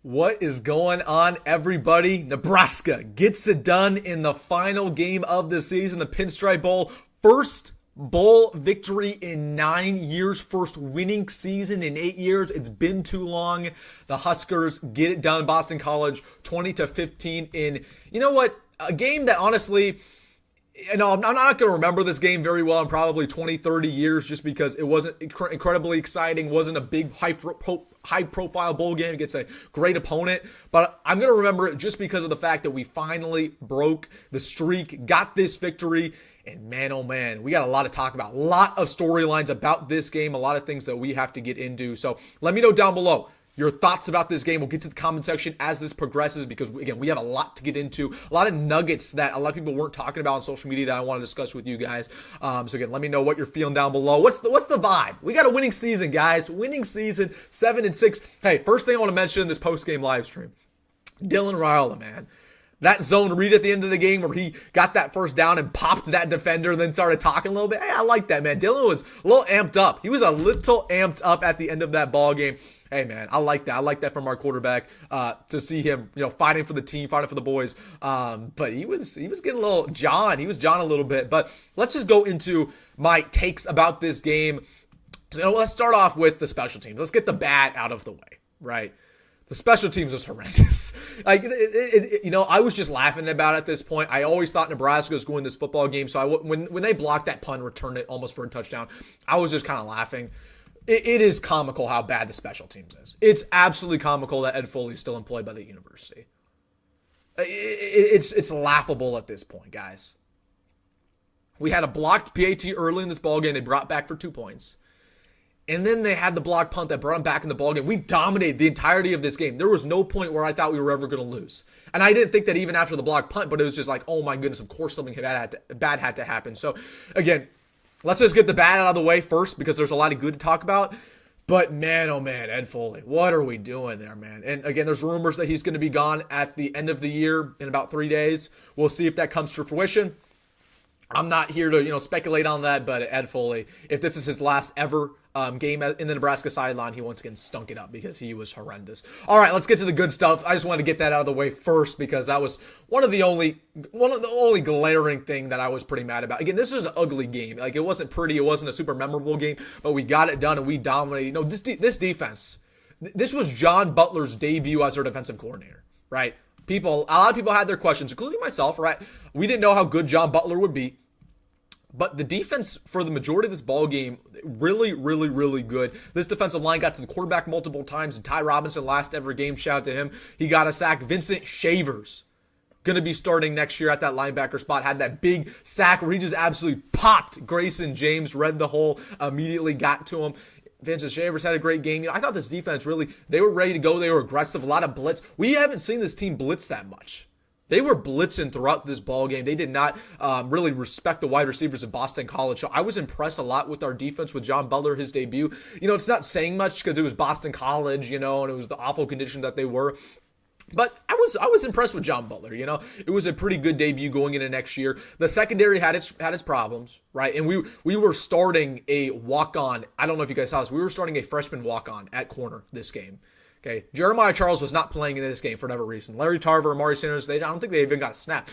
What is going on, everybody? Nebraska gets it done in the final game of the season, the Pinstripe Bowl. First bowl victory in 9 years, first winning season in 8 years. It's been too long. The Huskers get it done. Boston College 20-15 in, you know what, a game that honestly, I'm not going to remember this game very well in probably 20, 30 years just because it wasn't incredibly exciting, wasn't a big high-profile bowl game against a great opponent. But I'm going to remember it just because of the fact that we finally broke the streak, got this victory. And man, oh man, we got a lot to talk about. A lot of storylines about this game, a lot of things that we have to get into. So let me know down below your thoughts about this game. We'll get to the comment section as this progresses because, again, we have a lot to get into. A lot of nuggets that a lot of people weren't talking about on social media that I want to discuss with you guys. So, again, let me know what you're feeling down below. What's the vibe? We got a winning season, guys. Winning season, 7-6. Hey, first thing I want to mention in this post-game live stream, Dylan Raiola, man. That zone read at the end of the game where he got that first down and popped that defender and then started talking a little bit. Hey, I like that, man. Dylan was a little amped up. He was a little amped up at the end of that ball game. Hey, man, I like that. I like that from our quarterback to see him, fighting for the team, fighting for the boys. But he was getting a little John. He was John a little bit. But let's just go into my takes about this game. Let's start off with the special teams. Let's get the bad out of the way, right? The special teams was horrendous. I was just laughing about it at this point. I always thought Nebraska was going to this football game. So when they blocked that punt, returned it almost for a touchdown, I was just kind of laughing. It is comical how bad the special teams is. It's absolutely comical that Ed Foley is still employed by the university. It's laughable at this point, guys. We had a blocked PAT early in this ballgame. They brought back for 2 points. And then they had the block punt that brought them back in the ballgame. We dominated the entirety of this game. There was no point where I thought we were ever going to lose. And I didn't think that even after the block punt, but it was just like, oh my goodness, of course something bad had to happen. So, again, let's just get the bad out of the way first because there's a lot of good to talk about. But man, oh man, Ed Foley, what are we doing there, man? And again, there's rumors that he's going to be gone at the end of the year in about 3 days. We'll see if that comes to fruition. I'm not here to, speculate on that, but Ed Foley, if this is his last ever game in the Nebraska sideline, he once again stunk it up because he was horrendous. All right, let's get to the good stuff. I just wanted to get that out of the way first because that was one of the only glaring thing that I was pretty mad about. Again, this was an ugly game. Like, it wasn't pretty. It wasn't a super memorable game, but we got it done and we dominated. This defense, this was John Butler's debut as our defensive coordinator, right? A lot of people had their questions, including myself, right? We didn't know how good John Butler would be. But the defense for the majority of this ball game, really, really, really good. This defensive line got to the quarterback multiple times. And Ty Robinson, last ever game, shout out to him. He got a sack. Vincent Shavers, going to be starting next year at that linebacker spot. Had that big sack where he just absolutely popped Grayson James, read the hole, immediately got to him. Vincent Shavers had a great game. I thought this defense really, they were ready to go. They were aggressive, a lot of blitz. We haven't seen this team blitz that much. They were blitzing throughout this ball game. They did not really respect the wide receivers of Boston College. So I was impressed a lot with our defense with John Butler, his debut. It's not saying much because it was Boston College, and it was the awful condition that they were. But I was impressed with John Butler. It was a pretty good debut going into next year. The secondary had its problems, right? And we were starting a walk-on. I don't know if you guys saw this. We were starting a freshman walk-on at corner this game. Okay, Jeremiah Charles was not playing in this game for whatever reason. Larry Tarver, Amari Sanders, I don't think they even got a snap.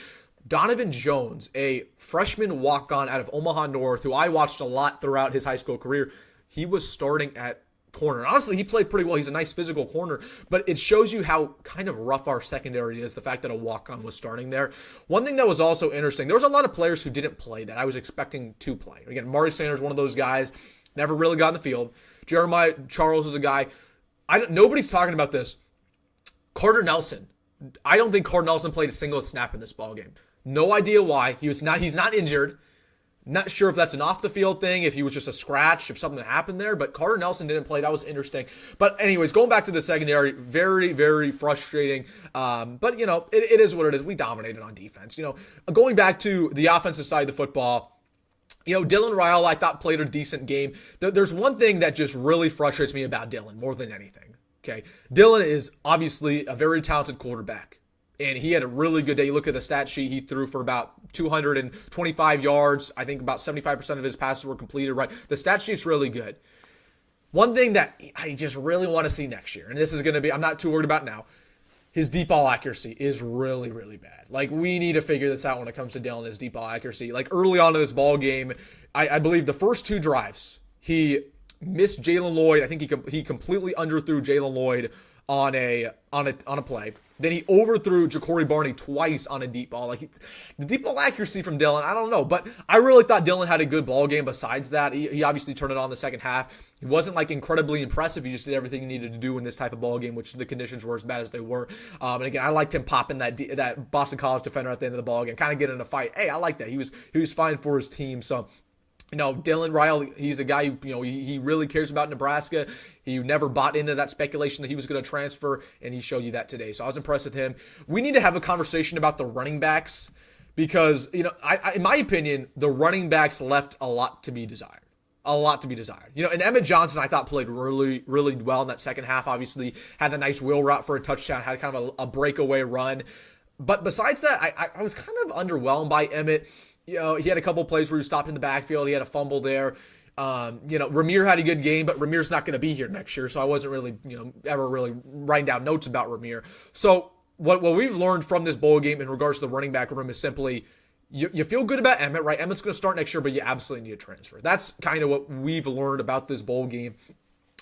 Donovan Jones, a freshman walk-on out of Omaha North, who I watched a lot throughout his high school career, he was starting at corner. Honestly, he played pretty well. He's a nice physical corner, but it shows you how kind of rough our secondary is, the fact that a walk-on was starting there. One thing that was also interesting, there was a lot of players who didn't play that I was expecting to play. Again, Amari Sanders, one of those guys, never really got in the field. Jeremiah Charles was a guy. Nobody's talking about this. Carter Nelson. I don't think Carter Nelson played a single snap in this ballgame. No idea why. He's not injured. Not sure if that's an off-the-field thing, if he was just a scratch, if something happened there. But Carter Nelson didn't play. That was interesting. But anyways, going back to the secondary, very, very frustrating. But, it is what it is. We dominated on defense. Going back to the offensive side of the football, Dylan Rhule, I thought, played a decent game. There's one thing that just really frustrates me about Dylan more than anything. Okay, Dylan is obviously a very talented quarterback, and he had a really good day. You look at the stat sheet, he threw for about 225 yards. I think about 75% of his passes were completed, right? The stat sheet's really good. One thing that I just really want to see next year, and this is going to be, I'm not too worried about now, his deep ball accuracy is really, really bad. Like, we need to figure this out when it comes to Dillon, his deep ball accuracy. Like, early on in this ball game, I believe the first 2 drives, he missed Jalen Lloyd. I think he completely underthrew Jalen Lloyd on a play. Then he overthrew Ja'Cory Barney twice on a deep ball. Like, the deep ball accuracy from Dillon, I don't know. But I really thought Dillon had a good ball game besides that. He obviously turned it on the second half. He wasn't, like, incredibly impressive. He just did everything he needed to do in this type of ball game, which the conditions were as bad as they were. And again, I liked him popping that Boston College defender at the end of the ball game, kind of getting in a fight. Hey, I like that. He was fine for his team. So, Dylan Rhule, he's a guy who, he really cares about Nebraska. He never bought into that speculation that he was going to transfer, and he showed you that today. So I was impressed with him. We need to have a conversation about the running backs because, I in my opinion, the running backs left a lot to be desired. A lot to be desired. And Emmett Johnson, I thought, played really, really well in that second half. Obviously, had the nice wheel route for a touchdown, had kind of a breakaway run. But besides that, I was kind of underwhelmed by Emmett. He had a couple plays where he was stopped in the backfield. He had a fumble there. Rahmir had a good game, but Rahmir's not going to be here next year, so I wasn't really, ever really writing down notes about Rahmir. So what we've learned from this bowl game in regards to the running back room is simply you feel good about Emmett, right? Emmett's going to start next year, but you absolutely need a transfer. That's kind of what we've learned about this bowl game.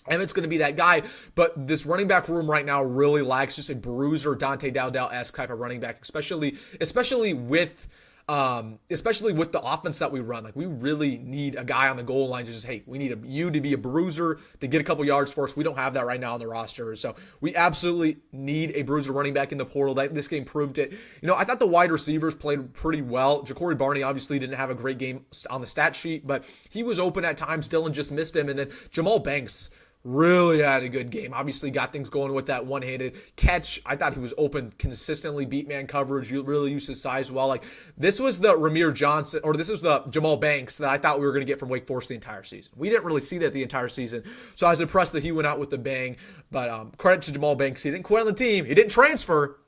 Emmett's going to be that guy, but this running back room right now really lacks just a bruiser, Dante Dowdell-esque type of running back, especially with the offense that we run. Like, we really need a guy on the goal line to just, hey, we need you to be a bruiser to get a couple yards for us. We don't have that right now on the roster. So we absolutely need a bruiser running back in the portal. This game proved it. I thought the wide receivers played pretty well. Ja'Cory Barney obviously didn't have a great game on the stat sheet, but he was open at times. Dillon just missed him. And then Jamal Banks really had a good game. Obviously got things going with that one-handed catch. I thought he was open consistently, beat man coverage, really used his size well. Like, this was the Rahmir Johnson, or this was the Jamal Banks that I thought we were going to get from Wake Forest the entire season. We didn't really see that the entire season, so I was impressed that he went out with the bang. But credit to Jamal Banks. He didn't quit on the team. He didn't transfer.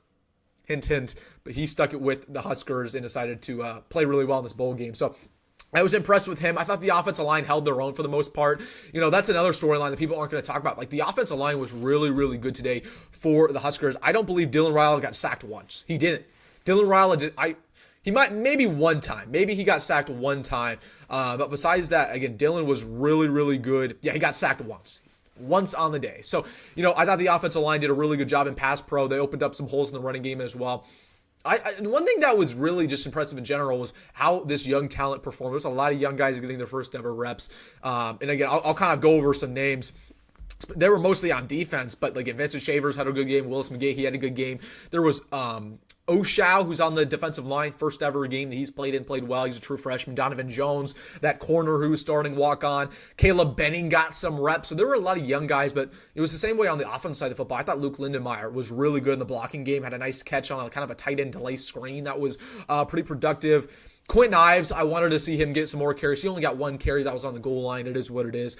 Hint, hint. But he stuck it with the Huskers and decided to play really well in this bowl game. So I was impressed with him. I thought the offensive line held their own for the most part. That's another storyline that people aren't going to talk about. Like, the offensive line was really, really good today for the Huskers. I don't believe Dylan Rhule got sacked once. He didn't. Dylan Rhule did. He might, maybe one time. Maybe he got sacked one time. But besides that, again, Dylan was really, really good. Yeah, he got sacked once on the day. So, I thought the offensive line did a really good job in pass pro. They opened up some holes in the running game as well. One thing that was really just impressive in general was how this young talent performed. There's a lot of young guys getting their first ever reps. And again, I'll kind of go over some names. They were mostly on defense, but like Vincent Shavers had a good game. Willis McGahee had a good game. There was Oshow, who's on the defensive line, first ever game that he's played well. He's a true freshman. Donovan Jones, that corner who was starting walk on. Caleb Benning got some reps. So there were a lot of young guys, but it was the same way on the offense side of the football. I thought Luke Lindenmeyer was really good in the blocking game, had a nice catch on a kind of a tight end delay screen that was pretty productive. Quentin Ives, I wanted to see him get some more carries. He only got one carry that was on the goal line. It is what it is.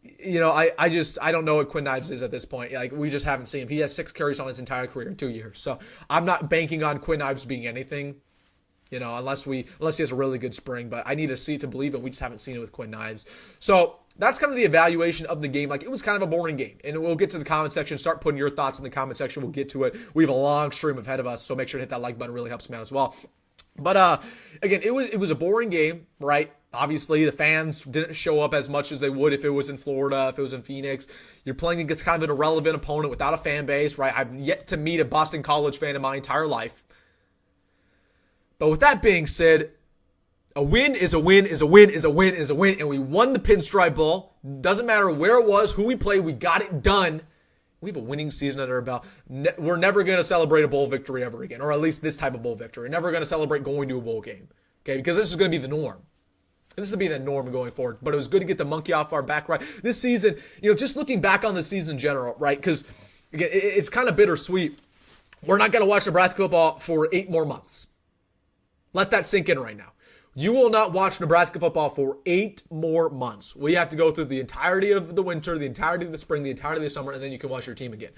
I don't know what Quinn Ives is at this point. Like, we just haven't seen him. He has 6 carries on his entire career in 2 years. So I'm not banking on Quinn Ives being anything, unless he has a really good spring. But I need to see it to believe it. We just haven't seen it with Quinn Ives. So that's kind of the evaluation of the game. Like, it was kind of a boring game. And we'll get to the comment section. Start putting your thoughts in the comment section. We'll get to it. We have a long stream ahead of us. So make sure to hit that like button. It really helps me out as well. But again, it was a boring game, right? Obviously, the fans didn't show up as much as they would if it was in Florida, if it was in Phoenix. You're playing against kind of an irrelevant opponent without a fan base, right? I've yet to meet a Boston College fan in my entire life. But with that being said, a win is a win is a win is a win is a win, and we won the Pinstripe Bowl. Doesn't matter where it was, who we played, we got it done. We have a winning season under our belt. We're never going to celebrate a bowl victory ever again, or at least this type of bowl victory. We're never going to celebrate going to a bowl game, okay? Because this is going to be the norm. This will be the norm going forward. But it was good to get the monkey off our back, right? This season, just looking back on the season in general, right? Because, again, it's kind of bittersweet. We're not going to watch Nebraska football for 8 more months. Let that sink in right now. You will not watch Nebraska football for 8 more months. We have to go through the entirety of the winter, the entirety of the spring, the entirety of the summer, and then you can watch your team again.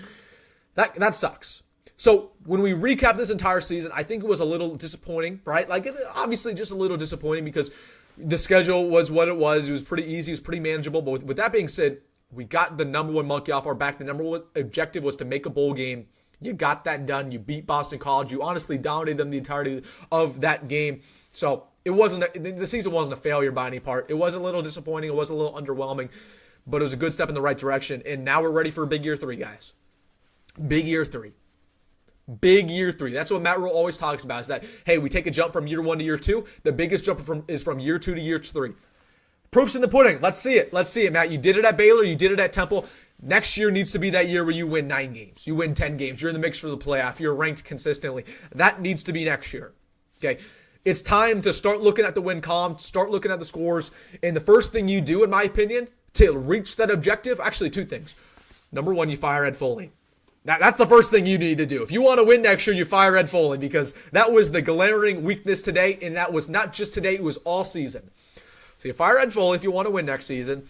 That sucks. So when we recap this entire season, I think it was a little disappointing, right? Like, obviously just a little disappointing because the schedule was what it was. It was pretty easy. It was pretty manageable. But with that being said, We got the number one monkey off our back. The number one objective was to make a bowl game. You got that done. You beat Boston College. You honestly dominated them the entirety of that game. So the season wasn't a failure by any part. It was a little disappointing. It was a little underwhelming, but it was a good step in the right direction. And now we're ready for big year 3, guys. Big year 3. Big year 3. That's what Matt Rhule always talks about, is that, hey, we take a jump from year 1 to year 2. The biggest jump is from year 2 to year 3. Proof's in the pudding. Let's see it. Let's see it, Matt. You did it at Baylor. You did it at Temple. Next year needs to be that year where you win 9 games. You win 10 games. You're in the mix for the playoff. You're ranked consistently. That needs to be next year. Okay. It's time to start looking at the win column, start looking at the scores. And the first thing you do, in my opinion, to reach that objective, actually 2 things. Number 1, you fire Ed Foley. That's the first thing you need to do. If you want to win next year, you fire Ed Foley, because that was the glaring weakness today, and that was not just today, it was all season. So you fire Ed Foley if you want to win next season.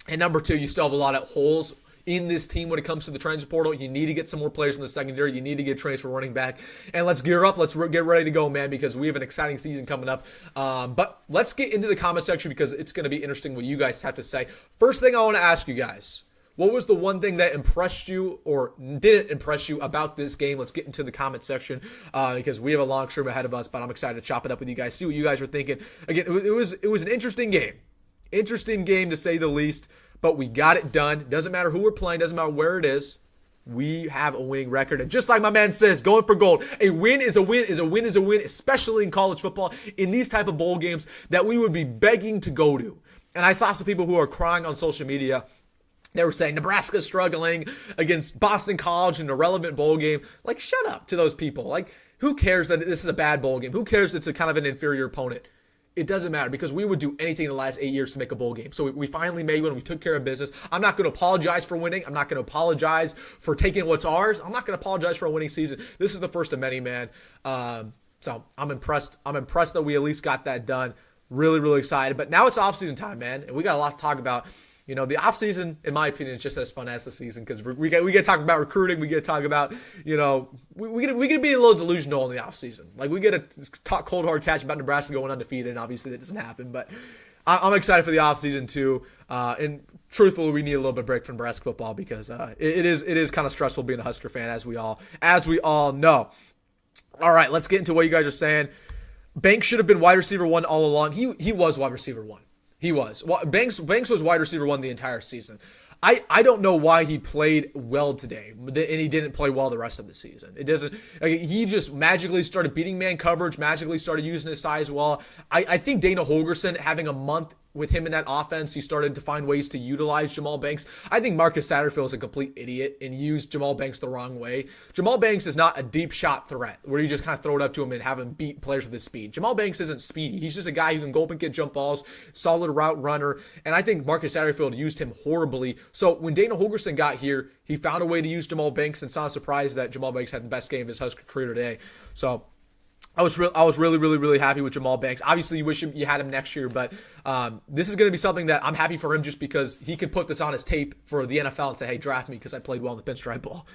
And number 2, you still have a lot of holes in this team when it comes to the transfer portal. You need to get some more players in the secondary. You need to get transfer running back. And let's gear up. Let's get ready to go, man, because we have an exciting season coming up. But let's get into the comment section, because it's going to be interesting what you guys have to say. First thing I want to ask you guys, what was the one thing that impressed you or didn't impress you about this game? Let's get into the comment section, because we have a long stream ahead of us, but I'm excited to chop it up with you guys, see what you guys are thinking. Again, it was an interesting game. Interesting game, to say the least, but we got it done. Doesn't matter who we're playing, doesn't matter where it is. We have a winning record. And just like my man says, going for gold. A win is a win is a win is a win, especially in college football, in these type of bowl games that we would be begging to go to. And I saw some people who are crying on social media. They were saying Nebraska's struggling against Boston College in an irrelevant bowl game. Like, shut up to those people. Like, who cares that this is a bad bowl game? Who cares it's a kind of an inferior opponent? It doesn't matter, because we would do anything in the last 8 years to make a bowl game. So we finally made one. We took care of business. I'm not going to apologize for winning. I'm not going to apologize for taking what's ours. I'm not going to apologize for a winning season. This is the first of many, man. So I'm impressed. I'm impressed that we at least got that done. Really, really excited. But now it's offseason time, man, and we got a lot to talk about. You know, the offseason, in my opinion, is just as fun as the season, because we get to talk about recruiting. We get to talk about, you know, we get to be a little delusional in the offseason. Like, we get to talk cold hard catch about Nebraska going undefeated, and obviously that doesn't happen. But I'm excited for the offseason too. And truthfully, we need a little bit of break from Nebraska football, because it is kind of stressful being a Husker fan, as we all know. All right, let's get into what you guys are saying. Banks should have been wide receiver 1 all along. He was wide receiver 1. He was. Banks was wide receiver 1 the entire season. I don't know why he played well today, and he didn't play well the rest of the season. It doesn't. He just magically started beating man coverage, magically started using his size well. I think Dana Holgorsen, having a month with him in that offense, he started to find ways to utilize Jamal Banks. I think Marcus Satterfield is a complete idiot and used Jamal Banks the wrong way. Jamal Banks is not a deep shot threat where you just kind of throw it up to him and have him beat players with his speed. Jamal Banks isn't speedy. He's just a guy who can go up and get jump balls, solid route runner, and I think Marcus Satterfield used him horribly. So when Dana Holgorsen got here, he found a way to use Jamal Banks, and it's not a surprise that Jamal Banks had the best game of his Husker career today. So I was really, really, really happy with Jamal Banks. Obviously, you wish you had him next year, but this is going to be something that I'm happy for him, just because he can put this on his tape for the NFL and say, hey, draft me because I played well in the Pinstripe Bowl.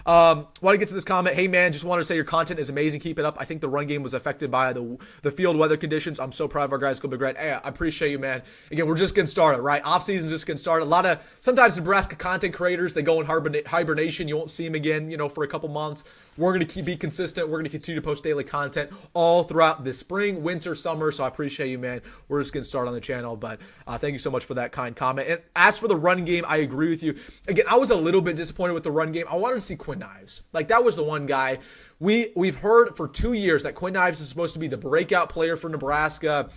Want to get to this comment. Hey, man, just wanted to say your content is amazing. Keep it up. I think the run game was affected by the field weather conditions. I'm so proud of our guys. Go Big Red. Hey, I appreciate you, man. Again, we're just getting started, right? Off-season's just getting started. Sometimes Nebraska content creators, they go in hibernation. You won't see them again, for a couple months. We're going to be consistent. We're going to continue to post daily content all throughout this spring, winter, summer. So I appreciate you, man. We're just getting started on the channel, but thank you so much for that kind comment. And as for the run game, I agree with you. Again, I was a little bit disappointed with the run game. I wanted to see Quinn Ives. Like, that was the one guy. We've heard for 2 years that Quinn Ives is supposed to be the breakout player for Nebraska.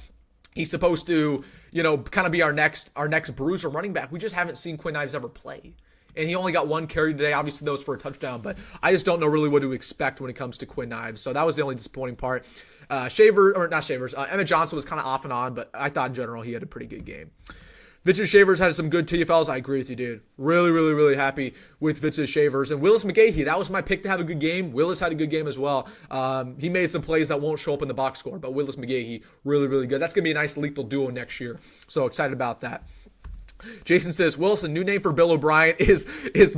He's supposed to, kind of be our next bruiser running back. We just haven't seen Quinn Ives ever play. And he only got 1 carry today. Obviously, that was for a touchdown, but I just don't know really what to expect when it comes to Quinn Ives. So that was the only disappointing part. Emmett Johnson was kind of off and on, but I thought in general he had a pretty good game. Vincent Shavers had some good TFLs. I agree with you, dude. Really, really, really happy with Vincent Shavers. And Willis McGahee, that was my pick to have a good game. Willis had a good game as well. He made some plays that won't show up in the box score, but Willis McGahee, really, really good. That's going to be a nice lethal duo next year. So excited about that. Jason says, Wilson, new name for Bill O'Brien is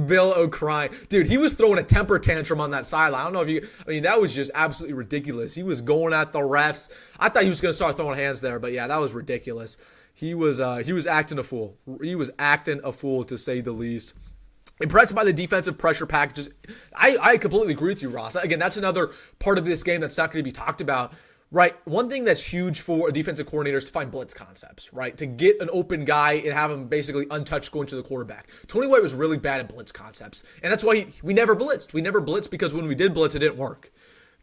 Bill O'Crine. Dude, he was throwing a temper tantrum on that sideline. I don't know if that was just absolutely ridiculous. He was going at the refs. I thought he was going to start throwing hands there, but yeah, that was ridiculous. He was acting a fool. He was acting a fool, to say the least. Impressed by the defensive pressure packages. I completely agree with you, Ross. Again, that's another part of this game that's not going to be talked about. Right, one thing that's huge for a defensive coordinator is to find blitz concepts, right? To get an open guy and have him basically untouched going to the quarterback. Tony White was really bad at blitz concepts, and that's why we never blitzed. We never blitzed because when we did blitz, it didn't work.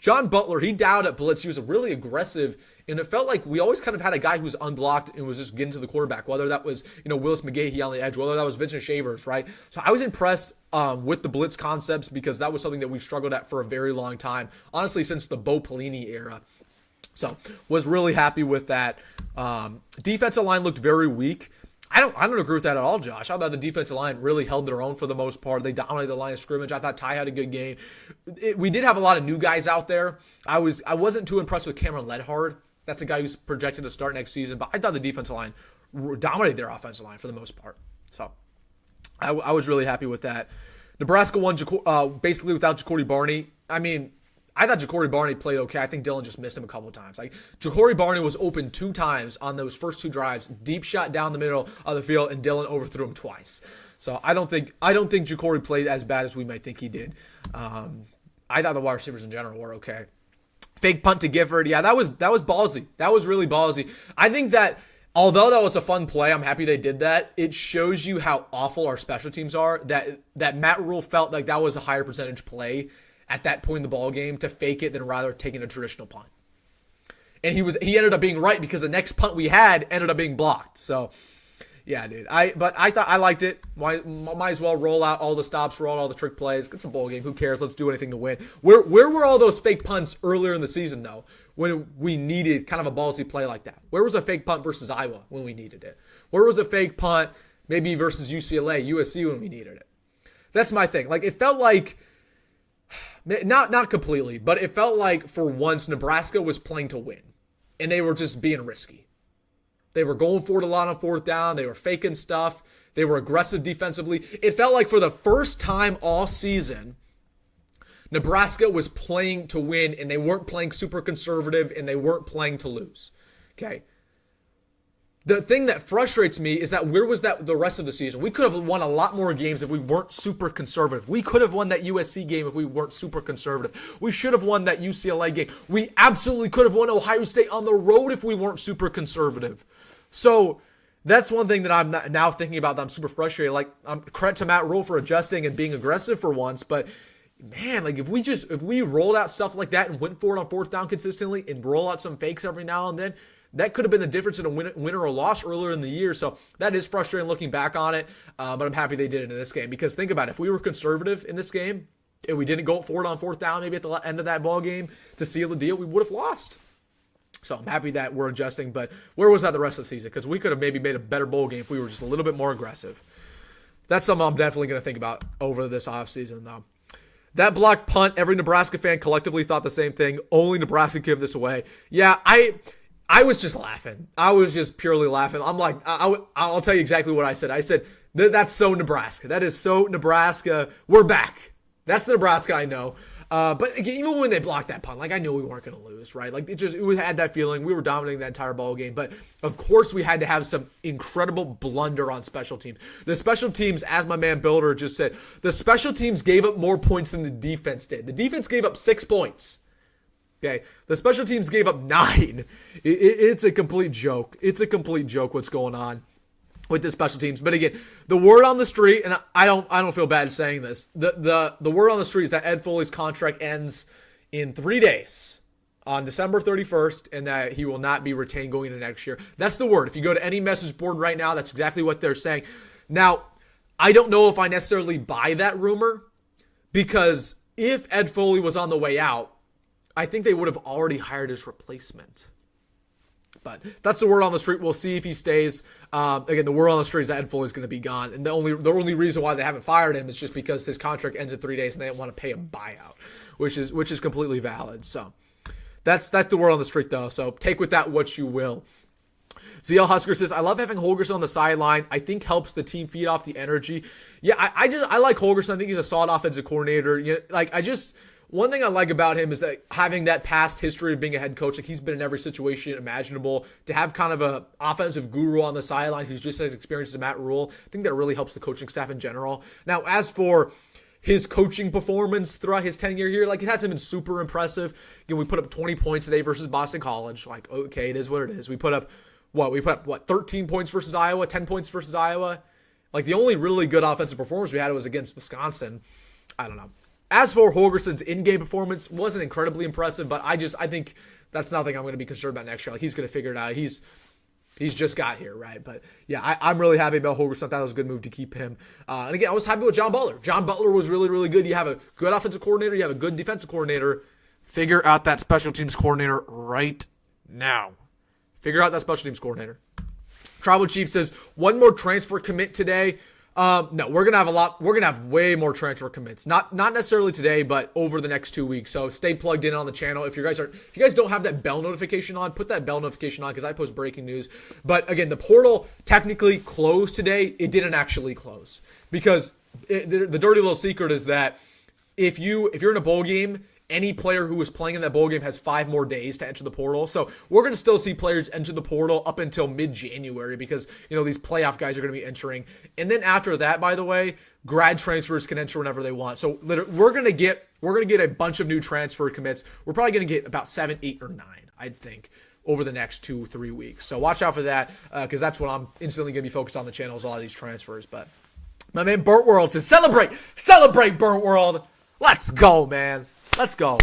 John Butler, he dialed at blitz. He was really aggressive, and it felt like we always kind of had a guy who was unblocked and was just getting to the quarterback, whether that was, Willis McGahee on the edge, whether that was Vincent Shavers, right? So I was impressed with the blitz concepts because that was something that we've struggled at for a very long time, honestly, since the Bo Pelini era. So was really happy with that. Defensive line looked very weak. I don't agree with that at all, Josh. I thought the defensive line really held their own for the most part. They dominated the line of scrimmage. I thought Ty had a good game. We did have a lot of new guys out there. I wasn't too impressed with Cameron Ledhard. That's a guy who's projected to start next season. But I thought the defensive line dominated their offensive line for the most part. So I was really happy with that. Nebraska won basically without Jacory Barney. I mean, I thought Jacory Barney played okay. I think Dillon just missed him a couple of times. Like, Jacory Barney was open 2 times on those first 2 drives, deep shot down the middle of the field, and Dillon overthrew him twice. So I don't think Jacory played as bad as we might think he did. I thought the wide receivers in general were okay. Fake punt to Gifford. Yeah, that was ballsy. That was really ballsy. I think that although that was a fun play, I'm happy they did that. It shows you how awful our special teams are. That Matt Rhule felt like that was a higher percentage play at that point in the ball game to fake it than rather taking a traditional punt. And he ended up being right because the next punt we had ended up being blocked. So yeah, dude. But I thought I liked it. Might as well roll out all the stops, roll out all the trick plays. It's a bowl game. Who cares? Let's do anything to win. Where were all those fake punts earlier in the season though, when we needed kind of a ballsy play like that? Where was a fake punt versus Iowa when we needed it? Where was a fake punt maybe versus UCLA, USC when we needed it? That's my thing. Like, it felt like, not completely, but it felt like for once Nebraska was playing to win, and they were just being risky. They were going for it a lot on 4th down. They were faking stuff. They were aggressive defensively. It felt like for the first time all season, Nebraska was playing to win, and they weren't playing super conservative, and they weren't playing to lose. Okay. The thing that frustrates me is that where was that the rest of the season? We could have won a lot more games if we weren't super conservative. We could have won that USC game if we weren't super conservative. We should have won that UCLA game. We absolutely could have won Ohio State on the road if we weren't super conservative. So that's one thing that I'm now thinking about that I'm super frustrated. Like, credit to Matt Rhule for adjusting and being aggressive for once, but man, like if we rolled out stuff like that and went for it on 4th down consistently and roll out some fakes every now and then, that could have been the difference in a win or a loss earlier in the year. So that is frustrating looking back on it. But I'm happy they did it in this game, because think about it. If we were conservative in this game and we didn't go for it on 4th down, maybe at the end of that ball game to seal the deal, we would have lost. So I'm happy that we're adjusting. But where was that the rest of the season? Because we could have maybe made a better bowl game if we were just a little bit more aggressive. That's something I'm definitely going to think about over this offseason, though. That blocked punt, every Nebraska fan collectively thought the same thing. Only Nebraska give this away. Yeah, I was just laughing. I was just purely laughing. I'm like, I'll tell you exactly what I said. I said, that's so Nebraska. That is so Nebraska. We're back. That's the Nebraska I know. But again, even when they blocked that punt, like, I knew we weren't going to lose, right? Like, we had that feeling. We were dominating that entire ball game. But of course, we had to have some incredible blunder on special teams. The special teams, as my man Builder just said, the special teams gave up more points than the defense did. The defense gave up 6 points. Okay, the special teams gave up 9. It's a complete joke. It's a complete joke what's going on with the special teams. But again, the word on the street, and I don't feel bad saying this. The word on the street is that Ed Foley's contract ends in 3 days on December 31st, and that he will not be retained going into next year. That's the word. If you go to any message board right now, that's exactly what they're saying. Now, I don't know if I necessarily buy that rumor, because if Ed Foley was on the way out, I think they would have already hired his replacement. But that's the word on the street. We'll see if he stays. Again, the word on the street is that Ed Foley is going to be gone. And the only reason why they haven't fired him is just because his contract ends in 3 days and they don't want to pay a buyout, which is completely valid. So that's the word on the street, though. So take with that what you will. ZL Husker says, I love having Holgorsen on the sideline. I think helps the team feed off the energy. Yeah, I like Holgorsen. I think he's a solid offensive coordinator. You know, like, one thing I like about him is that having that past history of being a head coach, like he's been in every situation imaginable. To have kind of a offensive guru on the sideline who's just as experienced as Matt Rhule, I think that really helps the coaching staff in general. Now, as for his coaching performance throughout his tenure here, like it hasn't been super impressive. Again, we put up 20 points today versus Boston College. Like, okay, it is what it is. We put up 13 points versus Iowa, 10 points versus Iowa. Like the only really good offensive performance we had was against Wisconsin. I don't know. As for Holgerson's in-game performance, wasn't incredibly impressive, but I think that's nothing I'm going to be concerned about next year. Like he's going to figure it out. He's just got here, right? But yeah, I'm really happy about Holgerson. I thought it was a good move to keep him. And again, I was happy with John Butler. John Butler was really, really good. You have a good offensive coordinator. You have a good defensive coordinator. Figure out that special teams coordinator right now. Figure out that special teams coordinator. Tribal Chief says, one more transfer commit today. No, we're gonna have way more transfer commits. Not necessarily today, but over the next 2 weeks. So stay plugged in on the channel. If you guys don't have that bell notification on, put that bell notification on because I post breaking news. But again, the portal technically closed today. It didn't actually close because the dirty little secret is that if you're in a bowl game, any player who is playing in that bowl game has 5 more days to enter the portal. So we're going to still see players enter the portal up until mid-January because, these playoff guys are going to be entering. And then after that, by the way, grad transfers can enter whenever they want. So we're going to get a bunch of new transfer commits. We're probably going to get about 7, 8, or 9, I think, over the next 2-3 weeks. So watch out for that because that's what I'm instantly going to be focused on the channel is a lot of these transfers. But my man Burnt World says, celebrate Burnt World. Let's go, man. Let's go.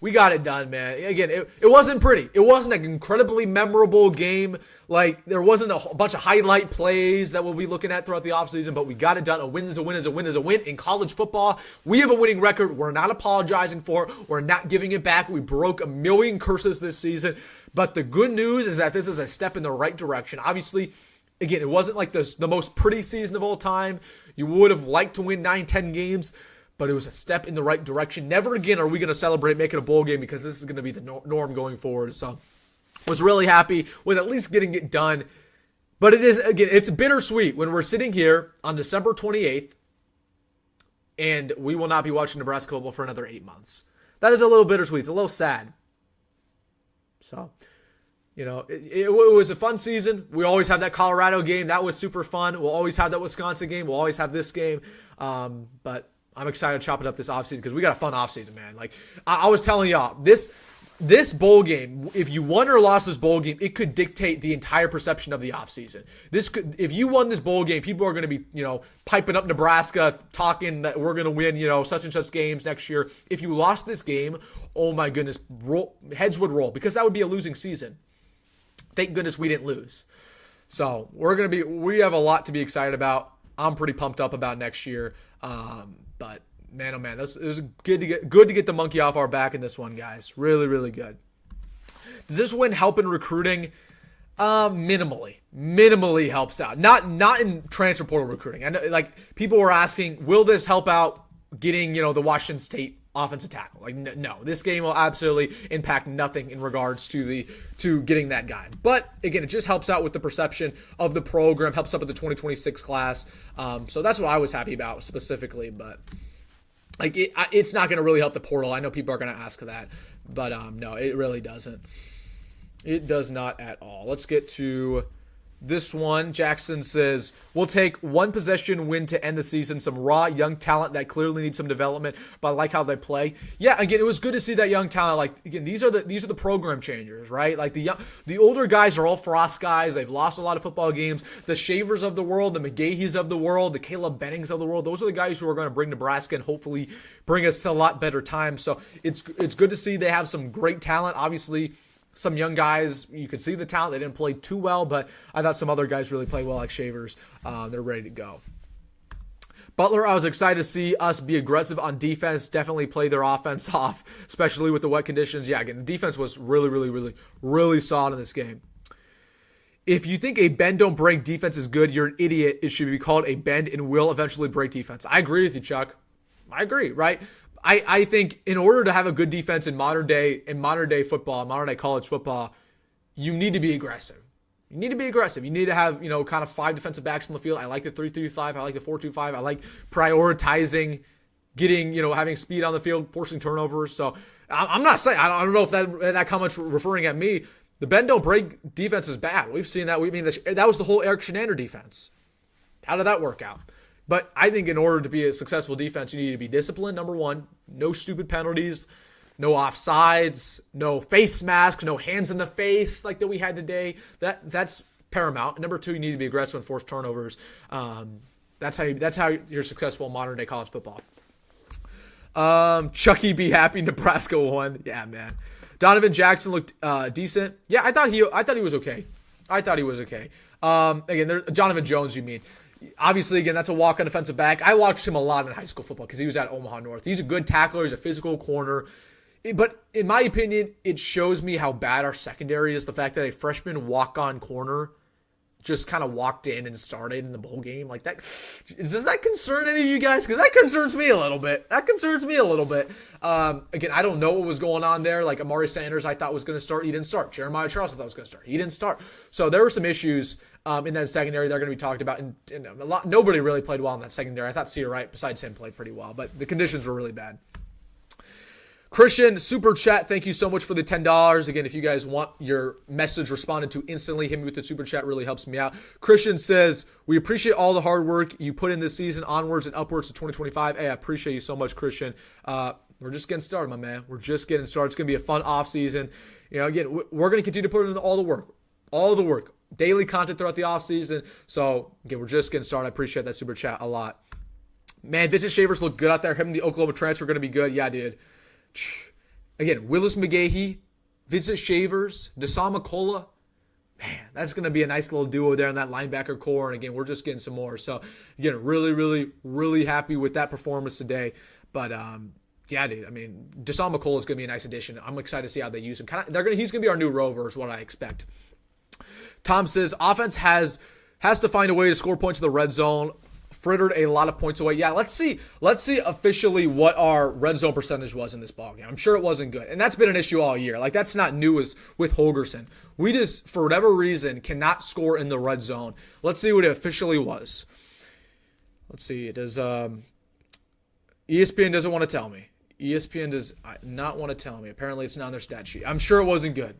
We got it done, man. Again, it wasn't pretty. It wasn't an incredibly memorable game. Like, there wasn't a bunch of highlight plays that we'll be looking at throughout the offseason, but we got it done. A win is a win is a win is a win in college football. We have a winning record. We're not apologizing for it. We're not giving it back. We broke a million curses this season. But the good news is that this is a step in the right direction. Obviously, again, it wasn't like the most pretty season of all time. You would have liked to win 9-10 games. But it was a step in the right direction. Never again are we going to celebrate making a bowl game because this is going to be the norm going forward. So was really happy with at least getting it done. But it's bittersweet when we're sitting here on December 28th and we will not be watching Nebraska football for another 8 months. That is a little bittersweet. It's a little sad. So, it was a fun season. We always have that Colorado game. That was super fun. We'll always have that Wisconsin game. We'll always have this game. But I'm excited to chop it up this offseason because we got a fun offseason, man. Like, I was telling y'all, this bowl game, if you won or lost this bowl game, it could dictate the entire perception of the offseason. If you won this bowl game, people are going to be, piping up Nebraska, talking that we're going to win, such and such games next year. If you lost this game, oh my goodness, heads would roll because that would be a losing season. Thank goodness we didn't lose. So we have a lot to be excited about. I'm pretty pumped up about next year. But man, oh man, it was good to get the monkey off our back in this one, guys. Really, really good. Does this win help in recruiting? Minimally helps out. Not in transfer portal recruiting. I know, like, people were asking, will this help out getting, the Washington State offensive tackle? Like, no, this game will absolutely impact nothing in regards to getting that guy. But again, it just helps out with the perception of the program, helps out with the 2026 class. So that's what I was happy about specifically. But like, it's not going to really help the portal. I know people are going to ask that, but no, it really doesn't. It does not at all. Let's get to this one. Jackson says, we'll take one possession win to end the season. Some raw young talent that clearly needs some development, but I like how they play. Yeah, again, it was good to see that young talent. Like, again, these are the program changers, right? Like the older guys are all Frost guys. They've lost a lot of football games. The Shavers of the world, the McGahees of the world, the Caleb Bennings of the world. Those are the guys who are going to bring Nebraska and hopefully bring us to a lot better times. So it's good to see they have some great talent. Obviously, some young guys, you could see the talent. They didn't play too well, but I thought some other guys really played well, like Shavers. They're ready to go. Butler, I was excited to see us be aggressive on defense, definitely play their offense off, especially with the wet conditions. Yeah, again, the defense was really, really, really, really solid in this game. If you think a bend don't break defense is good, you're an idiot. It should be called a bend and will eventually break defense. I agree with you, Chuck. I agree, right? I think in order to have a good defense in modern day football, modern day college football, you need to be aggressive. You need to be aggressive. You need to have, kind of 5 defensive backs on the field. I like the 3-3-5. I like the 4-2-5. I like prioritizing getting, having speed on the field, forcing turnovers. So I'm not saying, I don't know if that comment's referring at me. The bend don't break defense is bad. We've seen that. That was the whole Eric Shenander defense. How did that work out? But I think in order to be a successful defense, you need to be disciplined, number one. No stupid penalties, no offsides, no face masks, no hands in the face like that we had today. That's paramount. And number two, you need to be aggressive and force turnovers. That's how you're successful in modern day college football. Chucky be happy Nebraska won. Yeah, man. Donovan Jackson looked decent. Yeah, I thought he was okay. Again, Jonathan Jones, you mean. Obviously, again, that's a walk-on defensive back. I watched him a lot in high school football because he was at Omaha North. He's a good tackler. He's a physical corner. But in my opinion, it shows me how bad our secondary is. The fact that a freshman walk-on corner just kind of walked in and started in the bowl game like that. Does that concern any of you guys? Because that concerns me a little bit. Again, I don't know what was going on there. Like Amari Sanders, I thought was going to start. He didn't start. Jeremiah Charles, I thought was going to start. He didn't start. So there were some issues in that secondary that are going to be talked about. And nobody really played well in that secondary. I thought Sear Wright, besides him, played pretty well. But the conditions were really bad. Christian, super chat, thank you so much for the $10. Again, if you guys want your message responded to instantly, hit me with the super chat, really helps me out. Christian says, we appreciate all the hard work you put in this season onwards and upwards to 2025. Hey, I appreciate you so much, Christian. We're just getting started, my man. We're just getting started. It's going to be a fun offseason. Again, we're going to continue to put in all the work, daily content throughout the offseason. So, again, we're just getting started. I appreciate that super chat a lot. Man, Vincent Shavers look good out there. Him and the Oklahoma transfer are going to be good. Yeah, dude. Again, Willis McGahee, Vincent Shavers, Deshaun McCullough. Man, that's going to be a nice little duo there in that linebacker core. And again, we're just getting some more. So, again, really, really, really happy with that performance today. But, yeah, dude, I mean, Deshaun McCullough is going to be a nice addition. I'm excited to see how they use him. He's going to be our new Rover is what I expect. Tom says, offense has to find a way to score points in the red zone. Frittered a lot of points away. Yeah, let's see officially what our red zone percentage was in this ballgame. I'm sure it wasn't good. And that's been an issue all year. Like, that's not new with Holgorsen. We just, for whatever reason, cannot score in the red zone. Let's see what it officially was. Let's see. It does ESPN doesn't want to tell me. ESPN does not want to tell me. Apparently, it's not on their stat sheet. I'm sure it wasn't good.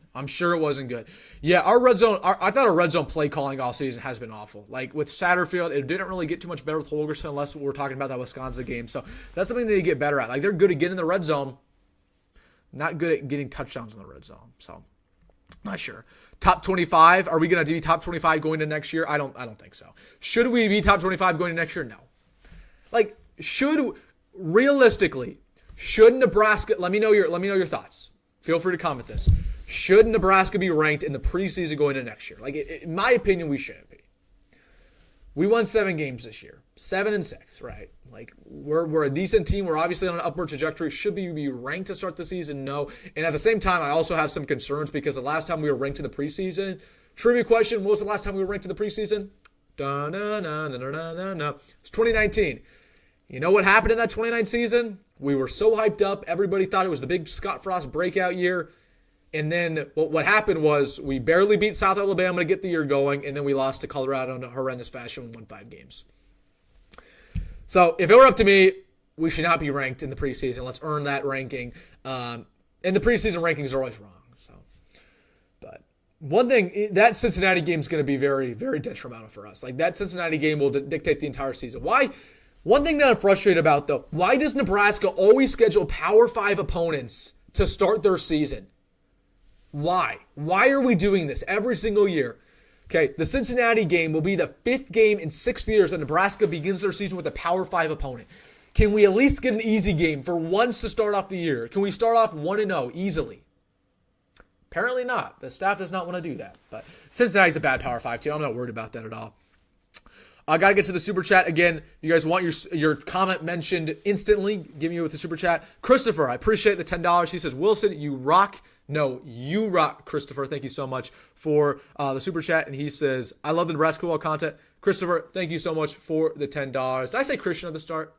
Yeah, our red zone, I thought our red zone play calling all season has been awful. Like with Satterfield, it didn't really get too much better with Holgorsen unless we're talking about that Wisconsin game. So that's something they need to get better at. Like they're good at getting in the red zone, not good at getting touchdowns in the red zone. So not sure. Top 25. Are we going to be top 25 going to next year? I don't think so. Should we be top 25 going to next year? No. Like realistically, should Nebraska, let me know your thoughts. Feel free to comment this. Should Nebraska be ranked in the preseason going into next year? Like, in my opinion, we shouldn't be. We won 7 games this year. 7-6, right? Like, we're a decent team. We're obviously on an upward trajectory. Should we be ranked to start the season? No. And at the same time, I also have some concerns because the last time we were ranked in the preseason, trivia question, what was the last time we were ranked in the preseason? It's 2019. You know what happened in that 2019 season? We were so hyped up. Everybody thought it was the big Scott Frost breakout year. And then what happened was we barely beat South Alabama to get the year going, and then we lost to Colorado in a horrendous fashion and won 5 games. So if it were up to me, we should not be ranked in the preseason. Let's earn that ranking. And the preseason rankings are always wrong. So, but one thing, that Cincinnati game is going to be very, very detrimental for us. Like that Cincinnati game will dictate the entire season. Why? One thing that I'm frustrated about, though, why does Nebraska always schedule Power 5 opponents to start their season? Why? Why are we doing this every single year? Okay, the Cincinnati game will be the 5th game in 6 years that Nebraska begins their season with a Power 5 opponent. Can we at least get an easy game for once to start off the year? Can we start off 1-0 easily? Apparently not. The staff does not want to do that. But Cincinnati's a bad Power 5 team. I'm not worried about that at all. I got to get to the super chat. Again, you guys want your comment mentioned instantly. Give me with the super chat. Christopher, I appreciate the $10. He says, Wilson, you rock. No, you rock, Christopher. Thank you so much for the super chat. And he says, I love the Nebraska football content. Christopher, thank you so much for the $10. Did I say Christian at the start?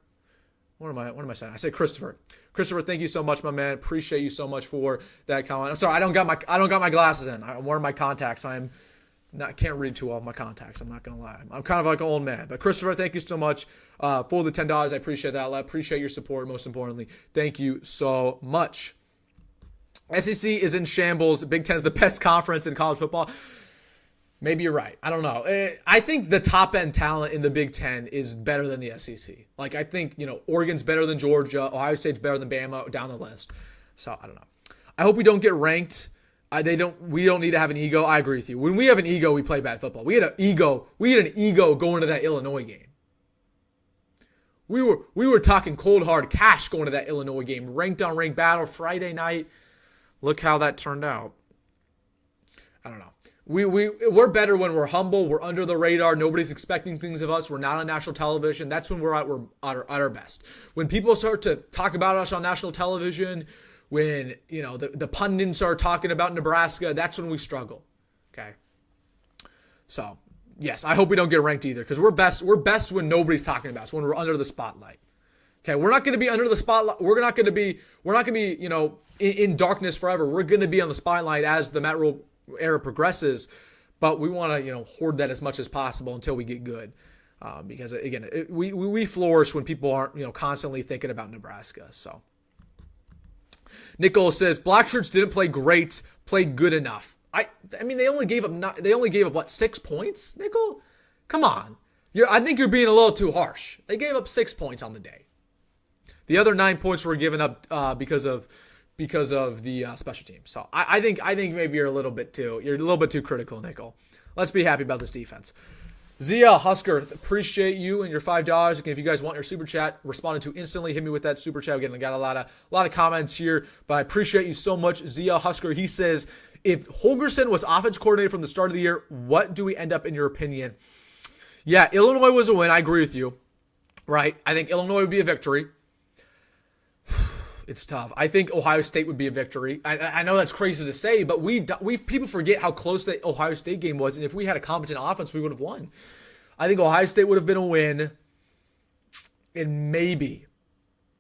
What am I saying? I said Christopher. Christopher, thank you so much, my man. Appreciate you so much for that comment. I'm sorry, I don't got my glasses in. I'm wearing my contacts. I'm Can't read too well my contacts. I'm not gonna lie. I'm kind of like an old man. But Christopher, thank you so much for the $10. I appreciate that. I appreciate your support. Most importantly, thank you so much. SEC is in shambles. Big Ten is the best conference in college football. Maybe you're right. I don't know. I think the top end talent in the Big Ten is better than the SEC. Like, I think, Oregon's better than Georgia. Ohio State's better than Bama down the list. So I don't know. I hope we don't get ranked. We don't need to have an ego. I agree with you. When we have an ego, we play bad football. We had an ego going to that Illinois game. We were talking cold hard cash going to that Illinois game. Ranked on ranked battle Friday night. Look how that turned out. I don't know. We're better when we're humble. We're under the radar. Nobody's expecting things of us. We're not on national television. That's when we're at our best. When people start to talk about us on national television, when the pundits are talking about Nebraska, that's when we struggle. Okay. So yes, I hope we don't get ranked either, because we're best. We're best when nobody's talking about us, when we're under the spotlight. Okay, we're not going to be under the spotlight. We're not going to be in darkness forever. We're going to be on the spotlight as the Matt Rhule era progresses, but we want to hoard that as much as possible until we get good. Because again, we flourish when people aren't constantly thinking about Nebraska. So. Nicole says black shirts didn't play great, played good enough. I mean they only gave up what, 6 points? Nicole, come on. I think you're being a little too harsh. They gave up 6 points on the day. The other 9 points were given up because of the special teams. So I think maybe you're a little bit too critical, Nicole. Let's be happy about this defense. Zia Husker, appreciate you and your $5. Again, if you guys want your super chat responded to instantly, hit me with that super chat. Again, I got a lot of comments here, but I appreciate you so much. Zia Husker, he says, if Holgorsen was offense coordinator from the start of the year, what do we end up in your opinion? Yeah, Illinois was a win. I agree with you. Right? I think Illinois would be a victory. It's tough. I think Ohio State would be a victory. I know that's crazy to say, but people forget how close the Ohio State game was, and if we had a competent offense, we would have won. I think Ohio State would have been a win, and maybe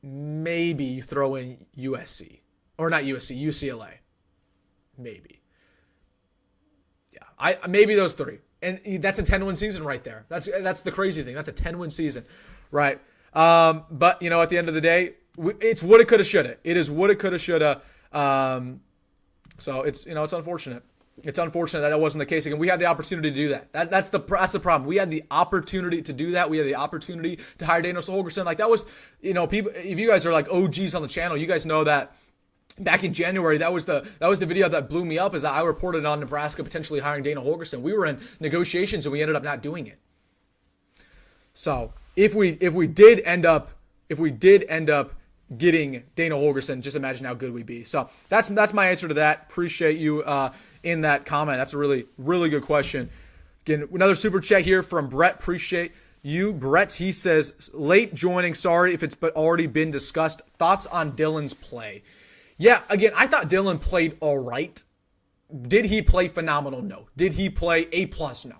you throw in USC. Or not USC, UCLA. Maybe. Yeah, maybe those three. And that's a 10-win season right there. That's the crazy thing. That's a 10-win season, right? But, at the end of the day, it's woulda, coulda, shoulda. It is woulda, coulda, shoulda. So it's it's unfortunate. It's unfortunate that wasn't the case. Again, we had the opportunity to do that. That's the problem. We had the opportunity to do that. We had the opportunity to hire Daniel Holgorsen. Like that was, people. If you guys are like OGs on the channel, you guys know that. Back in January, that was the video that blew me up, is that I reported on Nebraska potentially hiring Daniel Holgorsen. We were in negotiations and we ended up not doing it. So if we did end up getting Daniel Holgorsen, just imagine how good we'd be. So that's my answer to that. Appreciate you in that comment. That's a really, really good question. Again, another super chat here from Brett. Appreciate you, Brett. He says, late joining. Sorry if it's already been discussed. Thoughts on Dylan's play? Yeah, again, I thought Dylan played all right. Did he play phenomenal? No. Did he play A+? No.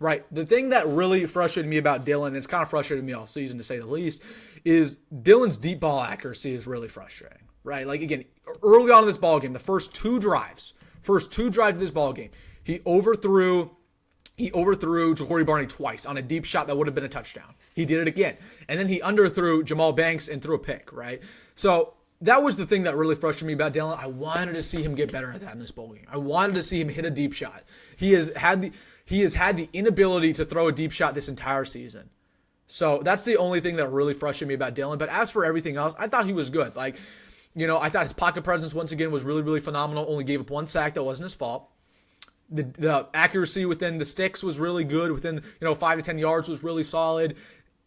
Right. The thing that really frustrated me about Dylan, and it's kind of frustrated me all season to say the least, is Dylan's deep ball accuracy is really frustrating. Right. Like, again, early on in this ball game, the first two drives of this ball game, he overthrew Ja'Cory Barney twice on a deep shot that would have been a touchdown. He did it again. And then he underthrew Jamal Banks and threw a pick. Right. So that was the thing that really frustrated me about Dylan. I wanted to see him get better at that in this bowl game. I wanted to see him hit a deep shot. He has had the inability to throw a deep shot this entire season. So that's the only thing that really frustrated me about Dylan. But as for everything else, I thought he was good. Like, I thought his pocket presence once again was really, really phenomenal. Only gave up one sack. That wasn't his fault. The accuracy within the sticks was really good. Within 5 to 10 yards was really solid.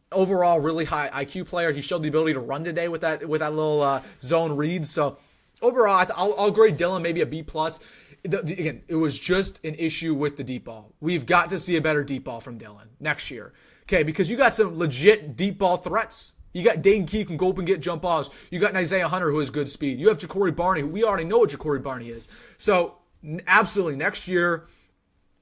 Overall, really high IQ player. He showed the ability to run today with that little zone read. So overall, I'll grade Dylan maybe a B+. Again, it was just an issue with the deep ball. We've got to see a better deep ball from Dylan next year. Okay, because you got some legit deep ball threats. You got Dane Key can go up and get jump balls. You got Isaiah Hunter who has good speed. You have Ja'Cory Barney, who we already know what Ja'Cory Barney is. So absolutely, next year,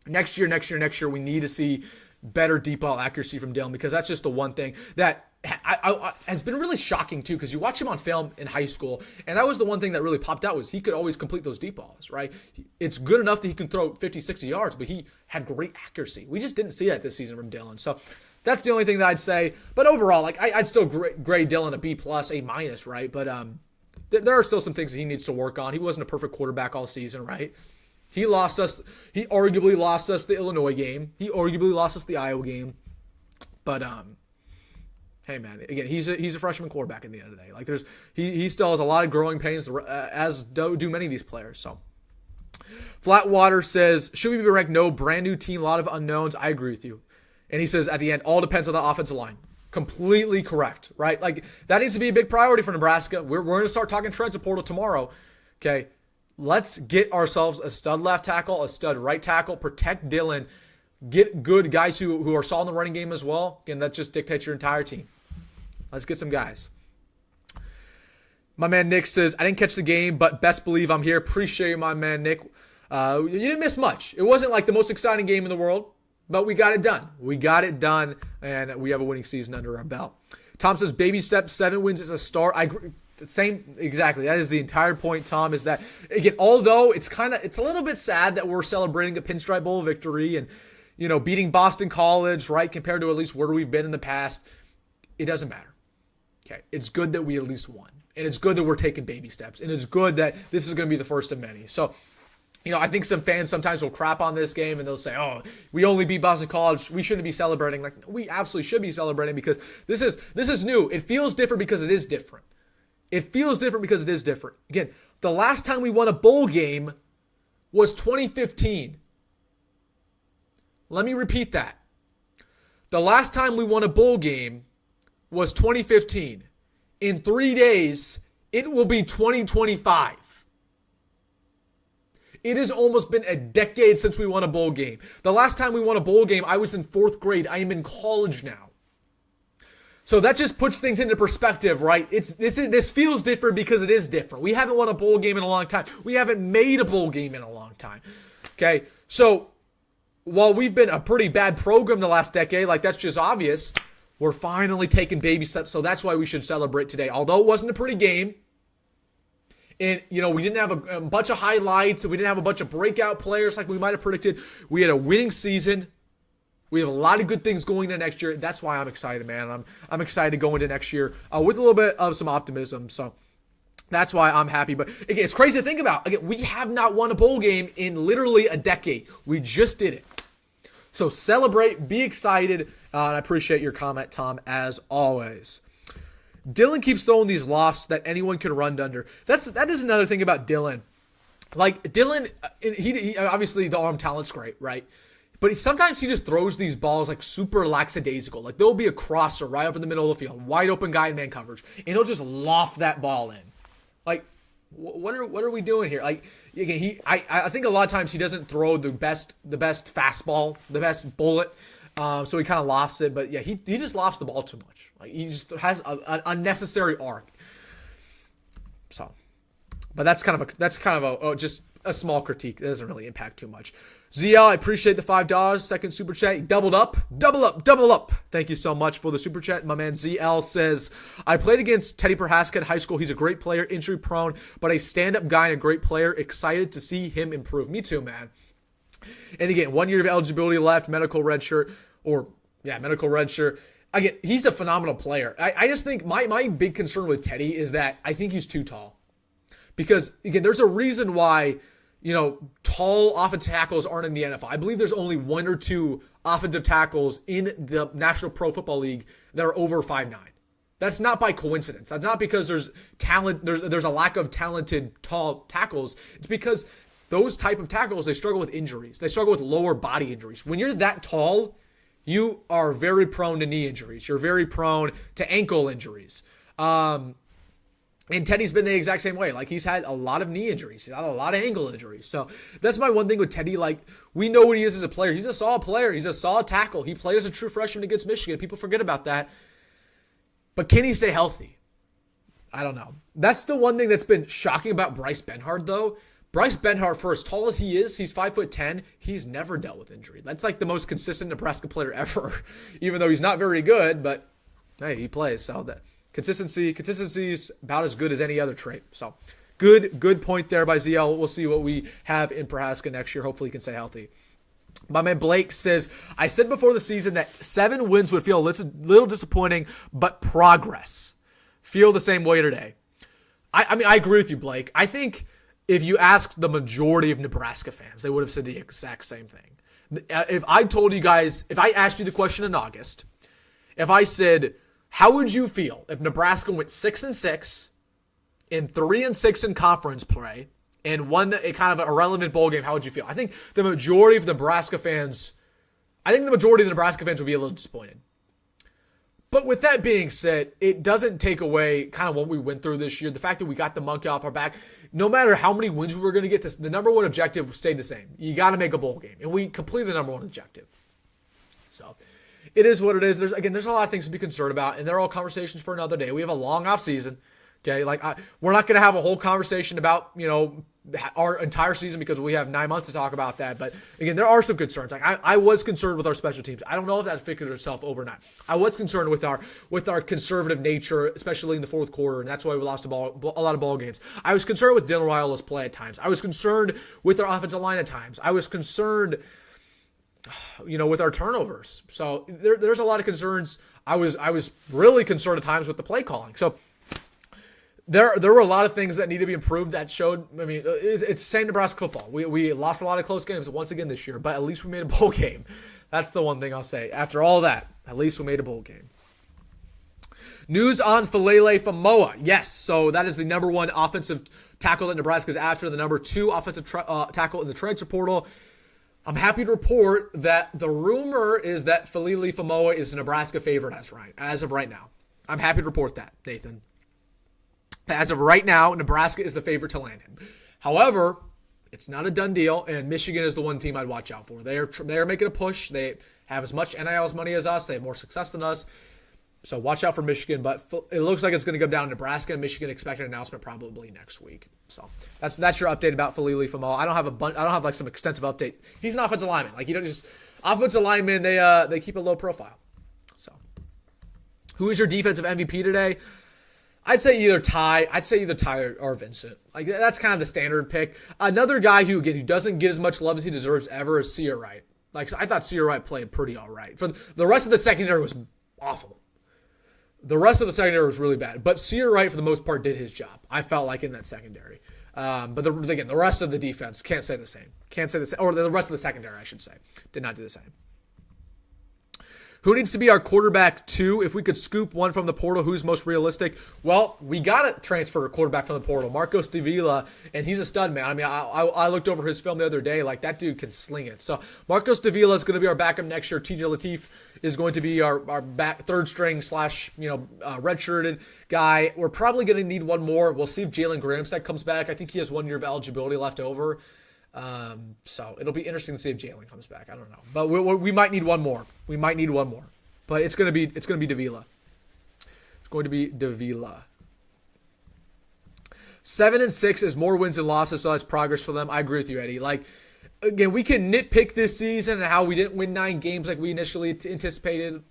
we need to see better deep ball accuracy from Dylan, because that's just the one thing that has been really shocking too, because you watch him on film in high school, and that was the one thing that really popped out was he could always complete those deep balls, right? It's good enough that he can throw 50, 60 yards, but he had great accuracy. We just didn't see that this season from Dillon. So that's the only thing that I'd say. But overall, like I'd still grade Dillon a B+, A-, right? But there are still some things that he needs to work on. He wasn't a perfect quarterback all season, right? He arguably lost us the Illinois game. He arguably lost us the Iowa game. But hey man, again, he's a freshman quarterback at the end of the day. Like he still has a lot of growing pains, as do many of these players. So Flatwater says, should we be ranked? No, brand new team, a lot of unknowns. I agree with you. And he says at the end, all depends on the offensive line. Completely correct, right? Like that needs to be a big priority for Nebraska. We're going to start talking transfer portal tomorrow. Okay, let's get ourselves a stud left tackle, a stud right tackle, protect Dillon, get good guys who are solid in the running game as well. Again, that just dictates your entire team. Let's get some guys. My man Nick says, I didn't catch the game, but best believe I'm here. Appreciate you, my man Nick. You didn't miss much. It wasn't like the most exciting game in the world, but we got it done. We got it done, and we have a winning season under our belt. Tom says, baby steps, 7 wins is a start. I agree. Same, exactly. That is the entire point, Tom, is that, again, although it's a little bit sad that we're celebrating the Pinstripe Bowl victory and, beating Boston College, right, compared to at least where we've been in the past, it doesn't matter. Okay, it's good that we at least won, and it's good that we're taking baby steps, and it's good that this is going to be the first of many. So, I think some fans sometimes will crap on this game, and they'll say, oh, we only beat Boston College, we shouldn't be celebrating. Like, we absolutely should be celebrating because this is new. It feels different because it is different. It feels different because it is different. Again, the last time we won a bowl game was 2015. Let me repeat that. The last time we won a bowl game was 2015. In 3 days, it will be 2025. It has almost been a decade since we won a bowl game. The last time we won a bowl game, I was in 4th grade. I am in college now. So that just puts things into perspective, right? This feels different because it is different. We haven't won a bowl game in a long time. We haven't made a bowl game in a long time. Okay? So while we've been a pretty bad program the last decade, like that's just obvious, we're finally taking baby steps. So that's why we should celebrate today. Although it wasn't a pretty game, and, we didn't have a bunch of highlights, and we didn't have a bunch of breakout players like we might have predicted. We had a winning season. We have a lot of good things going into next year. That's why I'm excited, man. I'm excited to go into next year with a little bit of some optimism. So that's why I'm happy. But again, it's crazy to think about. Again, we have not won a bowl game in literally a decade. We just did it. So celebrate, be excited, and I appreciate your comment, Tom, as always. Dillon keeps throwing these lofts that anyone can run under. That is another thing about Dillon. Like Dillon, he obviously the arm talent's great, right? But sometimes he just throws these balls like super lackadaisical. Like there'll be a crosser right up in the middle of the field, wide open guy in man coverage, and he'll just loft that ball in. Like, what are we doing here? Like, again, I think a lot of times he doesn't throw the best fastball, the best bullet. So he kind of lofts it, but yeah, he just lofts the ball too much. Like he just has an unnecessary arc. So, but that's kind of just a small critique. It doesn't really impact too much. ZL, I appreciate the $5 second super chat. Double up. Thank you so much for the super chat. My man ZL says, I played against Teddy Prohaska in high school. He's a great player, injury prone, but a stand-up guy and a great player. Excited to see him improve. Me too, man. And again, 1 year of eligibility left, medical red shirt. Again, he's a phenomenal player. I just think my big concern with Teddy is that I think he's too tall. Because, again, there's a reason why, tall offensive tackles aren't in the NFL. I believe there's only 1 or 2 offensive tackles in the National Pro Football League that are over 5'9". That's not by coincidence. That's not because there's talent. There's a lack of talented tall tackles. It's because those type of tackles, they struggle with injuries. They struggle with lower body injuries. When you're that tall, you are very prone to knee injuries. You're very prone to ankle injuries. And Teddy's been the exact same way. Like, he's had a lot of knee injuries. He's had a lot of ankle injuries. So that's my one thing with Teddy. Like, we know what he is as a player. He's a solid player. He's a solid tackle. He played as a true freshman against Michigan. People forget about that. But can he stay healthy? I don't know. That's the one thing that's been shocking about Bryce Benhart, though. Bryce Benhart, for as tall as he is, he's 5'10". He's never dealt with injury. That's like the most consistent Nebraska player ever. Even though he's not very good, but Hey, he plays. So that consistency is about as good as any other trait. So good point there by ZL. We'll see what we have in Prohaska next year. Hopefully he can stay healthy. My man Blake says, I said before the season that 7 wins would feel a little disappointing, but progress. Feel the same way today. I mean, I agree with you, Blake. I think if you asked the majority of Nebraska fans, they would have said the exact same thing. If I told you guys, if I asked you the question in August, if I said, how would you feel if Nebraska went 6-6 and 3-6 in conference play and won a kind of a irrelevant bowl game, how would you feel? I think the majority of the Nebraska fans would be a little disappointed. But with that being said, it doesn't take away kind of what we went through this year. The fact that we got the monkey off our back, no matter how many wins we were going to get, the number one objective stayed the same. You got to make a bowl game. And we completed the number one objective. So it is what it is. There's a lot of things to be concerned about, and they're all conversations for another day. We have a long off season. Okay, we're not going to have a whole conversation about, our entire season because we have 9 months to talk about that. But again, there are some concerns. I was concerned with our special teams. I don't know if that fixed itself overnight. I was concerned with our conservative nature, especially in the fourth quarter, and that's why we lost a lot of ball games. I was concerned with Dylan Raiola's play at times. I was concerned with our offensive line at times. I was concerned, with our turnovers. So there's a lot of concerns. I was really concerned at times with the play calling. So There were a lot of things that need to be improved that showed. I mean, it's same Nebraska football. We lost a lot of close games once again this year, but at least we made a bowl game. That's the one thing I'll say. After all that, at least we made a bowl game. News on Falele Famoa. Yes, so that is the number 1 offensive tackle that Nebraska is after, the number 2 offensive tackle in the transfer portal. I'm happy to report that the rumor is that Falele Famoa is a Nebraska favorite as of right now. I'm happy to report that, Nathan. As of right now, Nebraska is the favorite to land him. However, it's not a done deal, and Michigan is the one team I'd watch out for. They are making a push. They have as much NIL money as us. They have more success than us. So watch out for Michigan. But it looks like it's going to come down to Nebraska, and Michigan expect an announcement probably next week. So that's your update about Falele Famoa. I don't have some extensive update. He's an offensive lineman. Offensive linemen. They keep a low profile. So who is your defensive MVP today? I'd say either Ty or Vincent. That's kind of the standard pick. Another guy who doesn't get as much love as he deserves ever is Sear Wright. I thought Sear Wright played pretty all right. For the rest of the secondary was awful. The rest of the secondary was really bad. But Sear Wright, for the most part, did his job. I felt like in that secondary. But the rest of the defense can't say the same. Or the rest of the secondary, I should say, did not do the same. Who needs to be our quarterback 2? If we could scoop one from the portal, who's most realistic? Well, we got to transfer a quarterback from the portal, Marcos Davila, and he's a stud, man. I mean, I looked over his film the other day. That dude can sling it. So Marcos Davila is going to be our backup next year. TJ Lateef is going to be our back third string / redshirted guy. We're probably going to need one more. We'll see if Jalen Gramstead comes back. I think he has 1 year of eligibility left over. So it'll be interesting to see if Jalen comes back. I don't know, but we might need one more. But it's gonna be Davila. It's going to be Davila. 7-6 is more wins than losses, so that's progress for them. I agree with you, Eddie. Again, we can nitpick this season and how we didn't win 9 games like we initially anticipated.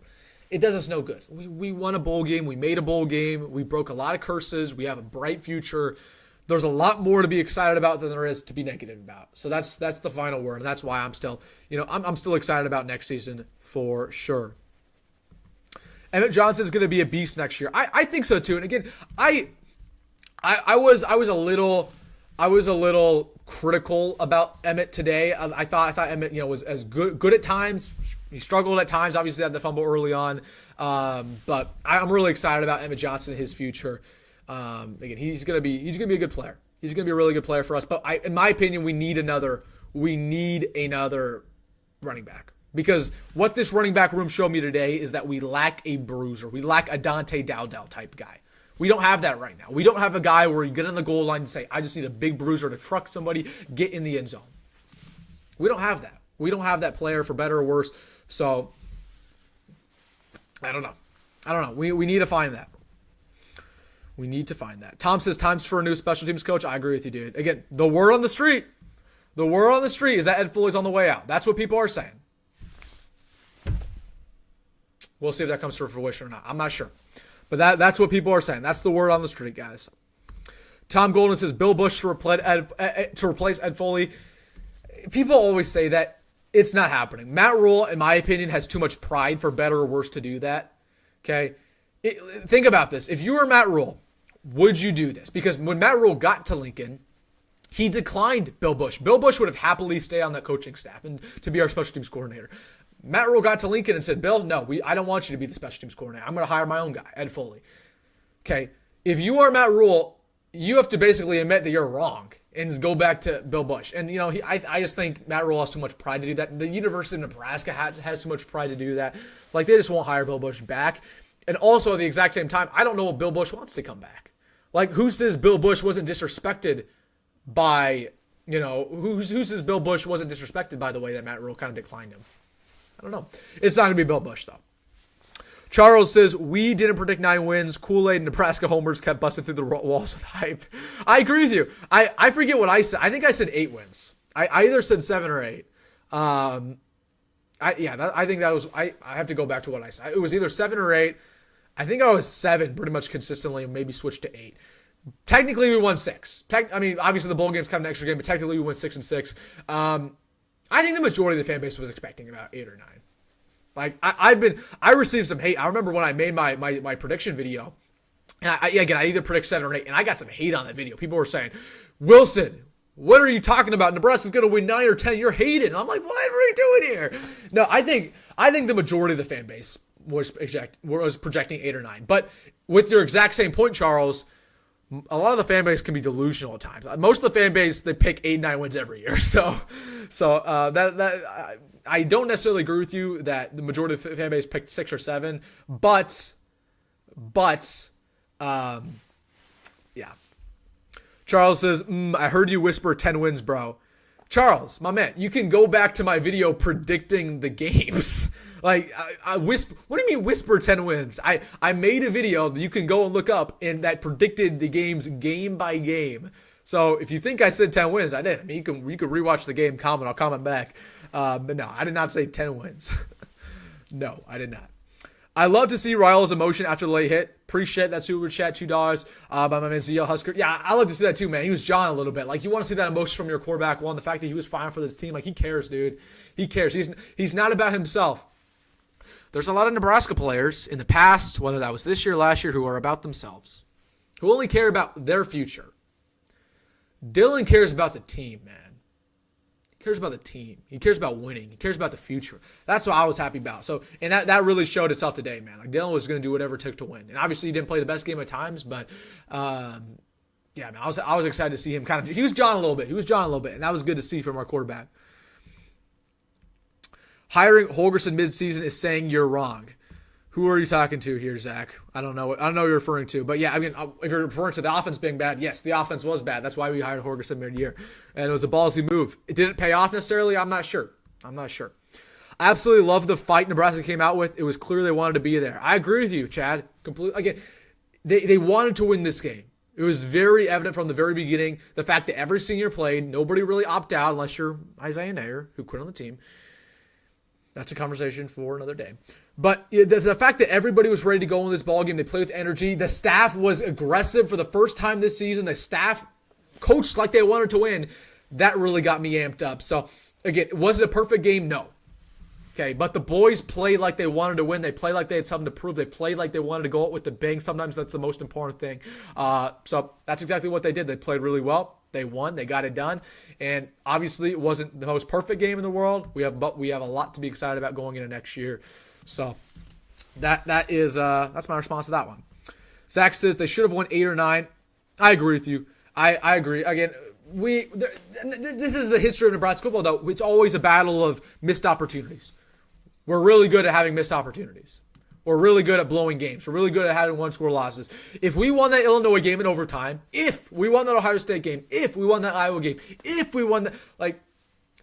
It does us no good. We won a bowl game. We made a bowl game. We broke a lot of curses. We have a bright future. There's a lot more to be excited about than there is to be negative about. So that's the final word, and that's why I'm still, I'm still excited about next season for sure. Emmett Johnson is going to be a beast next year. I think so too. And again, I was a little critical about Emmett today. I thought Emmett, was as good at times. He struggled at times. Obviously, had the fumble early on, but I'm really excited about Emmett Johnson and his future. Again, he's gonna be a good player. He's gonna be a really good player for us. But in my opinion, we need another running back, because what this running back room showed me today is that we lack a bruiser. We lack a Dante Dowdell type guy. We don't have that right now. We don't have a guy where you get on the goal line and say, I just need a big bruiser to truck somebody, get in the end zone. We don't have that. We don't have that player, for better or worse. So I don't know. We need to find that. We need to find that. Tom says, times for a new special teams coach. I agree with you, dude. Again, the word on the street is that Ed Foley's on the way out. That's what people are saying. We'll see if that comes to fruition or not. I'm not sure. But that's what people are saying. That's the word on the street, guys. Tom Golden says Bill Bush to replace Ed Foley. People always say that. It's not happening. Matt Rhule, in my opinion, has too much pride, for better or worse, to do that. Okay? Think about this. If you were Matt Rhule, would you do this? Because when Matt Rhule got to Lincoln, he declined Bill Bush. Bill Bush would have happily stayed on that coaching staff and to be our special teams coordinator. Matt Rhule got to Lincoln and said, Bill, no, I don't want you to be the special teams coordinator. I'm going to hire my own guy, Ed Foley. Okay? If you are Matt Rhule, you have to basically admit that you're wrong and go back to Bill Bush. And, I just think Matt Rhule has too much pride to do that. The University of Nebraska has too much pride to do that. Like, they just won't hire Bill Bush back. And also, at the exact same time, I don't know if Bill Bush wants to come back. Like, who says Bill Bush wasn't disrespected by, who says Bill Bush wasn't disrespected by the way that Matt Rhule kind of declined him? I don't know. It's not going to be Bill Bush, though. Charles says, we didn't predict 9 wins. Kool-Aid and Nebraska homers kept busting through the walls with hype. I agree with you. I forget what I said. I think I said 8 wins. I either said 7 or 8. I think that was, I have to go back to what I said. It was either 7 or 8. I think I was 7 pretty much consistently and maybe switched to 8. Technically, we won 6. Obviously the bowl game's kind of an extra game, but technically we went 6 and 6. I think the majority of the fan base was expecting about 8 or 9. Like, I received some hate. I remember when I made my prediction video, and I either predict 7 or 8, and I got some hate on that video. People were saying, Wilson, what are you talking about? Nebraska's going to win 9 or 10. You're hated. And I'm like, what are you doing here? No, I think the majority of the fan base was projecting 8 or 9. But with your exact same point, Charles, a lot of the fan base can be delusional at times. Most of the fan base, they pick 8, 9 wins every year. So I don't necessarily agree with you that the majority of the fan base picked 6 or 7, but yeah. Charles says, I heard you whisper 10 wins, bro. Charles, my man, you can go back to my video predicting the games. Like, I whisper. What do you mean whisper 10 wins? I made a video that you can go and look up and that predicted the games game by game. So if you think I said 10 wins, I did. I mean, you can rewatch the game, comment. I'll comment back. But no, I did not say 10 wins. No, I did not. I love to see Raiola's emotion after the late hit. Appreciate that super chat, $2 by my man ZL Husker. Yeah, I love to see that too, man. He was jawing a little bit. Like, you want to see that emotion from your quarterback. One, the fact that he was fine for this team. Like, he cares, dude. He cares. He's not about himself. There's a lot of Nebraska players in the past, whether that was this year, last year, who are about themselves, who only care about their future. Dylan cares about the team, man. He cares about the team. He cares about winning. He cares about the future. That's what I was happy about. So, and that really showed itself today, man. Like, Dylan was going to do whatever it took to win. And obviously, he didn't play the best game at times, but yeah, man, I was excited to see him kind of. He was jawing a little bit. And that was good to see from our quarterback. Hiring Holgorsen midseason is saying you're wrong. Who are you talking to here, Zach? I don't know what you're referring to. But yeah, I mean, if you're referring to the offense being bad, yes, the offense was bad. That's why we hired Holgorsen mid-year. And it was a ballsy move. It didn't pay off necessarily. I'm not sure. I absolutely love the fight Nebraska came out with. It was clear they wanted to be there. I agree with you, Chad. Completely. Again, they wanted to win this game. It was very evident from the very beginning. The fact that every senior played, nobody really opted out unless you're Isaiah Nair, who quit on the team. That's a conversation for another day. But the fact that everybody was ready to go in this ballgame, they played with energy. The staff was aggressive for the first time this season. The staff coached like they wanted to win. That really got me amped up. So, again, was it a perfect game? No. Okay, but the boys played like they wanted to win. They played like they had something to prove. They played like they wanted to go out with the bang. Sometimes that's the most important thing. So that's exactly what they did. They played really well. They won. They got it done. And obviously, it wasn't the most perfect game in the world. But we have a lot to be excited about going into next year. So that's my response to that one. Zach says they should have won 8 or 9. I agree with you. I agree. Again, this is the history of Nebraska football, though. It's always a battle of missed opportunities. We're really good at having missed opportunities. We're really good at blowing games. We're really good at having one-score losses. If we won that Illinois game in overtime, if we won that Ohio State game, if we won that Iowa game, if we won that,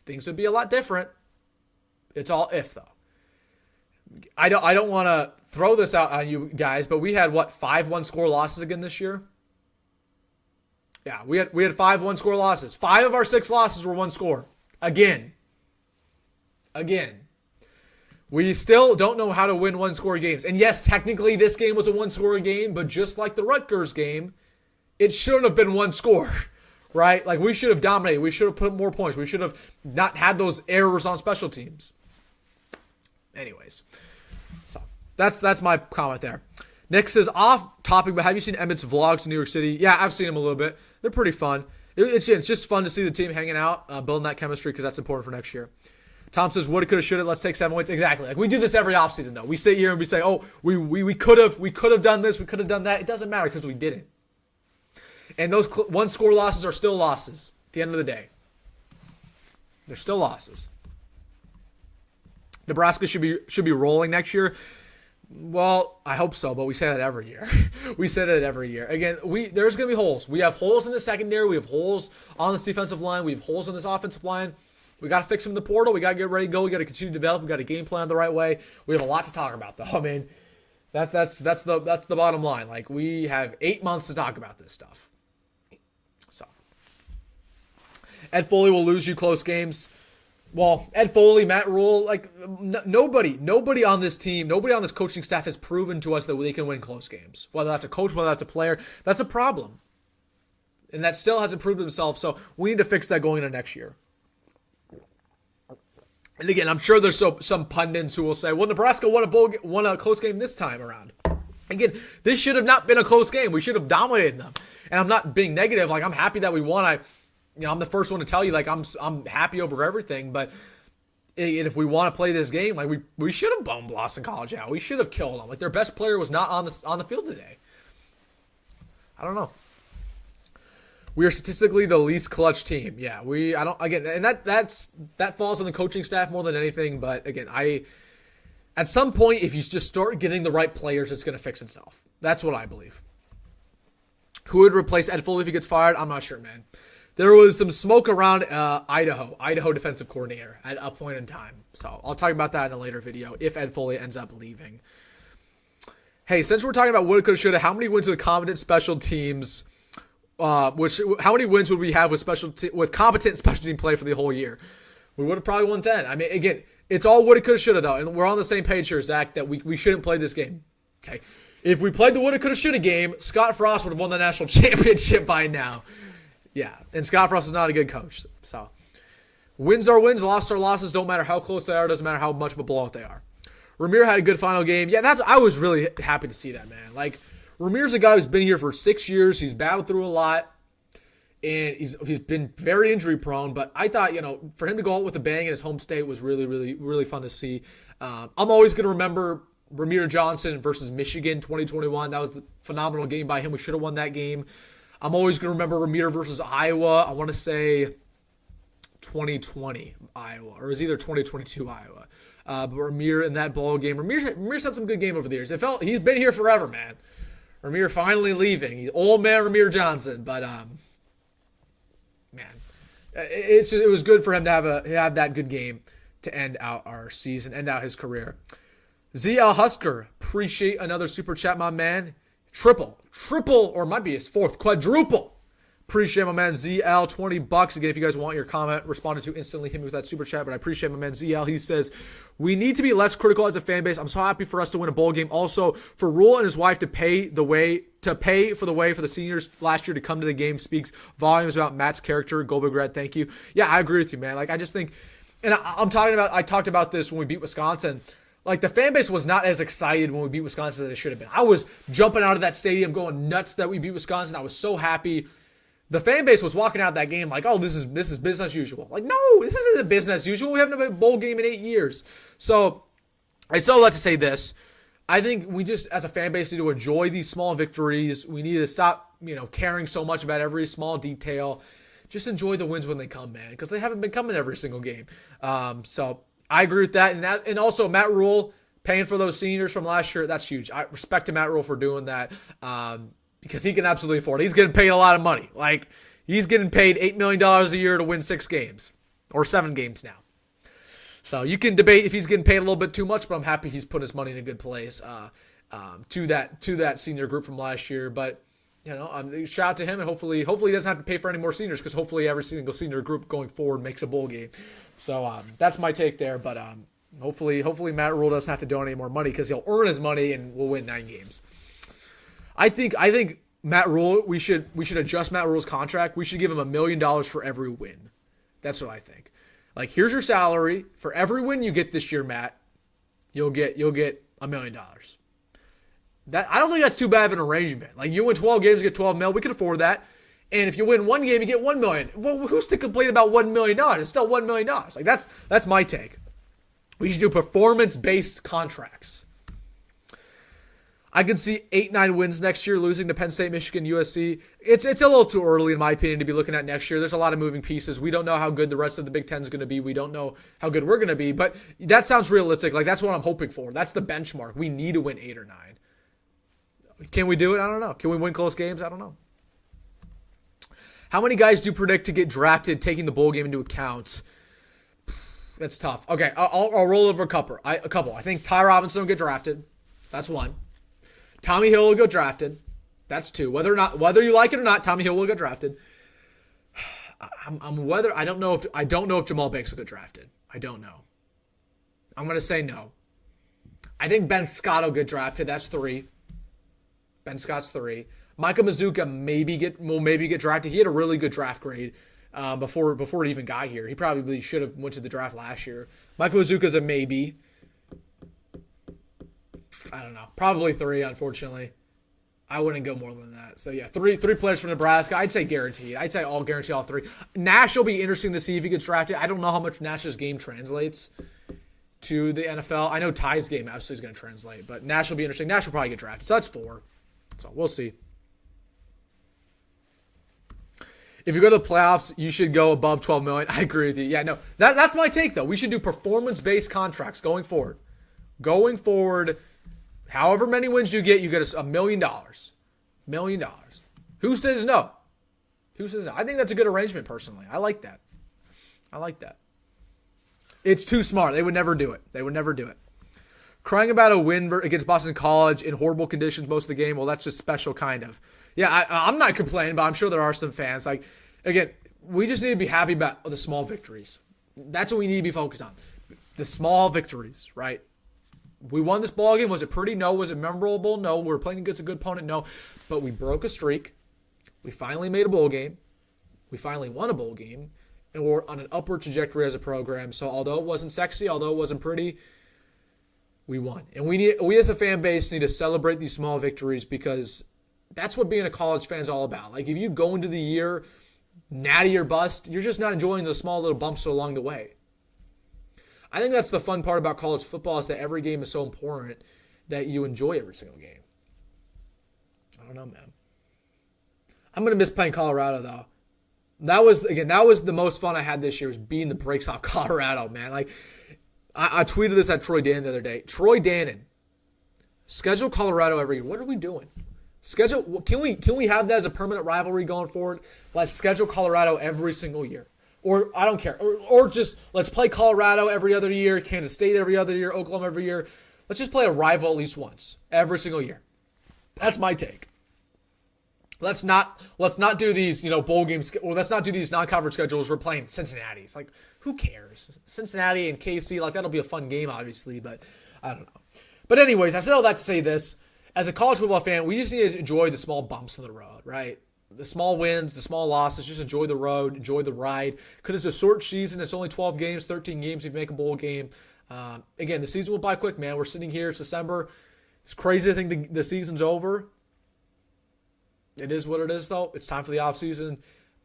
things would be a lot different. It's all if, though. I don't want to throw this out on you guys, but we had 5 one-score losses again this year? Yeah, we had 5 one-score losses. 5 of our 6 losses were one score. Again. We still don't know how to win one-score games. And yes, technically this game was a one-score game, but just like the Rutgers game, it shouldn't have been one score, right? Like, we should have dominated. We should have put more points. We should have not had those errors on special teams. Anyways, so that's my comment there. Nick says, off topic, but have you seen Emmett's vlogs in New York City? Yeah, I've seen them a little bit. They're pretty fun. It's just fun to see the team hanging out, building that chemistry, because that's important for next year. Tom says, woulda, coulda, shoulda, let's take 7 wins. Exactly. Like, we do this every offseason, though. We sit here and we say, oh, we could have done this, we could have done that. It doesn't matter because we didn't. And those one-score losses are still losses at the end of the day. They're still losses. Nebraska should be rolling next year. Well, I hope so, but we say that every year. We say that every year. Again, there's going to be holes. We have holes in the secondary. We have holes on this defensive line. We have holes in this offensive line. We got to fix them in the portal. We got to get ready to go. We got to continue to develop. We got to game plan the right way. We have a lot to talk about, though. I mean, that's the bottom line. Like, we have 8 months to talk about this stuff. So, Ed Foley will lose you close games. Well, Ed Foley, Matt Rhule, like, nobody on this team, nobody on this coaching staff has proven to us that they can win close games. Whether that's a coach, whether that's a player, that's a problem. And that still hasn't proved himself, so we need to fix that going into next year. And again, I'm sure there's some pundits who will say, well, Nebraska won a close game this time around. Again, this should have not been a close game. We should have dominated them. And I'm not being negative. Like, I'm happy that we won. I'm the first one to tell you, like, I'm happy over everything, but if we want to play this game, like, we should have bummed Boston College out. We should have killed them. Like, their best player was not on the field today. I don't know. We are statistically the least clutch team. Yeah, and that falls on the coaching staff more than anything, but again, at some point, if you just start getting the right players, it's going to fix itself. That's what I believe. Who would replace Ed Foley if he gets fired? I'm not sure, man. There was some smoke around Idaho defensive coordinator at a point in time. So I'll talk about that in a later video if Ed Foley ends up leaving. Hey, since we're talking about woulda, coulda, shoulda, how many wins with competent special teams? How many wins would we have with competent special team play for the whole year? We would have probably won 10. I mean, again, it's all woulda, coulda, shoulda, though, and we're on the same page here, Zach, that we shouldn't play this game. Okay, if we played the woulda, coulda, shoulda game, Scott Frost would have won the national championship by now. Yeah, and Scott Frost is not a good coach. So, wins are wins, losses are losses. Don't matter how close they are. Doesn't matter how much of a blowout they are. Ramir had a good final game. Yeah, I was really happy to see that, man. Like, Ramir's a guy who's been here for 6 years. He's battled through a lot, and he's been very injury prone. But I thought, for him to go out with a bang in his home state was really, really, really fun to see. I'm always going to remember Ramir Johnson versus Michigan 2021. That was the phenomenal game by him. We should have won that game. I'm always going to remember Ramir versus Iowa. I want to say 2020 Iowa, or it was either 2022 Iowa. But Ramir in that ball game, Ramir's had some good game over the years. He's been here forever, man. Ramir finally leaving. He's old man Ramir Johnson, but man, it was good for him to have that good game to end out our season, end out his career. ZL Husker, appreciate another super chat, my man. Triple, or it might be his fourth, quadruple. Appreciate my man ZL, $20. Again, if you guys want your comment responded to instantly, hit me with that super chat. But I appreciate my man ZL. He says, we need to be less critical as a fan base. I'm so happy for us to win a bowl game. Also, for Rhule and his wife to pay for the way for the seniors last year to come to the game speaks volumes about Matt's character. Go Big Red, thank you. Yeah, I agree with you, man. Like, I just think, and I talked about this when we beat Wisconsin. Like, the fan base was not as excited when we beat Wisconsin as it should have been. I was jumping out of that stadium going nuts that we beat Wisconsin. I was so happy. The fan base was walking out of that game like, oh, this is business as usual. Like, no, this isn't business as usual. We haven't had a bowl game in 8 years. So I still like to say this. I think we just, as a fan base, need to enjoy these small victories. We need to stop, caring so much about every small detail. Just enjoy the wins when they come, man, because they haven't been coming every single game. So I agree with that. And also Matt Rhule paying for those seniors from last year, that's huge. I respect to Matt Rhule for doing that because he can absolutely afford it. He's getting paid a lot of money. Like, he's getting paid $8 million a year to win 6 games or 7 games now. So you can debate if he's getting paid a little bit too much, but I'm happy he's put his money in a good place to that senior group from last year. But shout out to him, and hopefully he doesn't have to pay for any more seniors, because hopefully every single senior group going forward makes a bowl game. So that's my take there. But Hopefully Matt Rhule doesn't have to donate more money because he'll earn his money and we'll win 9 games. I think Matt Rhule, we should adjust Matt Rhule's contract. We should give him $1 million for every win. That's what I think. Like, here's your salary. For every win you get this year, Matt, you'll get $1 million. I don't think that's too bad of an arrangement. Like, you win 12 games, you get 12 mil. We can afford that. And if you win one game, you get $1 million. Well, who's to complain about $1 million? It's still $1 million. Like, that's my take. We should do performance-based contracts. I could see 8-9 wins next year, losing to Penn State, Michigan, USC. It's a little too early, in my opinion, to be looking at next year. There's a lot of moving pieces. We don't know how good the rest of the Big Ten is going to be. We don't know how good we're going to be. But that sounds realistic. Like, that's what I'm hoping for. That's the benchmark. We need to win 8 or 9. Can we do it? I don't know. Can we win close games? I don't know. How many guys do you predict to get drafted, taking the bowl game into account? That's tough. Okay, I'll roll over a couple. I think Ty Robinson will get drafted. That's 1. Tommy Hill will go drafted. That's 2. Whether you like it or not, Tommy Hill will get drafted. I don't know if Jamal Banks will get drafted. I don't know. I'm gonna say no. I think Ben Scott will get drafted. That's 3. Ben Scott's 3. Micah Mazuka will maybe get drafted. He had a really good draft grade before he even got here. He probably should have went to the draft last year. Micah Mazuka's a maybe. I don't know. Probably 3, unfortunately. I wouldn't go more than that. So, yeah, three players from Nebraska. I'd say guaranteed. I'd say all guarantee all 3. Nash will be interesting to see if he gets drafted. I don't know how much Nash's game translates to the NFL. I know Ty's game absolutely is going to translate, but Nash will be interesting. Nash will probably get drafted. So that's 4. So we'll see. If you go to the playoffs, you should go above $12 million. I agree with you. Yeah, no, that's my take, though. We should do performance-based contracts going forward. Going forward, however many wins you get $1 million. $1 million. Who says no? Who says no? I think that's a good arrangement, personally. I like that. It's too smart. They would never do it. Crying about a win against Boston College in horrible conditions most of the game, well, that's just special, kind of. Yeah, I'm not complaining, but I'm sure there are some fans. Like, again, we just need to be happy about the small victories. That's what we need to be focused on. The small victories, right? We won this ball game. Was it pretty? No. Was it memorable? No. We were playing against a good opponent? No. But we broke a streak. We finally made a bowl game. We finally won a bowl game. And we're on an upward trajectory as a program. So although it wasn't sexy, although it wasn't pretty, we won. And we as a fan base need to celebrate these small victories because that's what being a college fan is all about. Like, if you go into the year natty or bust, you're just not enjoying the small little bumps along the way. I think that's the fun part about college football is that every game is so important that you enjoy every single game. I don't know, man. I'm going to miss playing Colorado, though. That was the most fun I had this year was being the breaks off Colorado, man. Like, I tweeted this at Troy Dannon the other day. Troy Dannon, schedule Colorado every year. What are we doing? Can we have that as a permanent rivalry going forward? Let's schedule Colorado every single year. Or I don't care. Or just let's play Colorado every other year, Kansas State every other year, Oklahoma every year. Let's just play a rival at least once every single year. That's my take. Let's not do these, bowl games, or let's not do these non-conference schedules. We're playing Cincinnati. It's like, who cares? Cincinnati and KC, like, that'll be a fun game, obviously, but I don't know. But anyways, I said all that to say this. As a college football fan, we just need to enjoy the small bumps in the road, right? The small wins, the small losses, just enjoy the road, enjoy the ride. Because it's a short season. It's only 12 games, 13 games if you make a bowl game. Again, the season will by quick, man. We're sitting here. It's December. It's crazy to think the season's over. It is what it is, though. It's time for the offseason,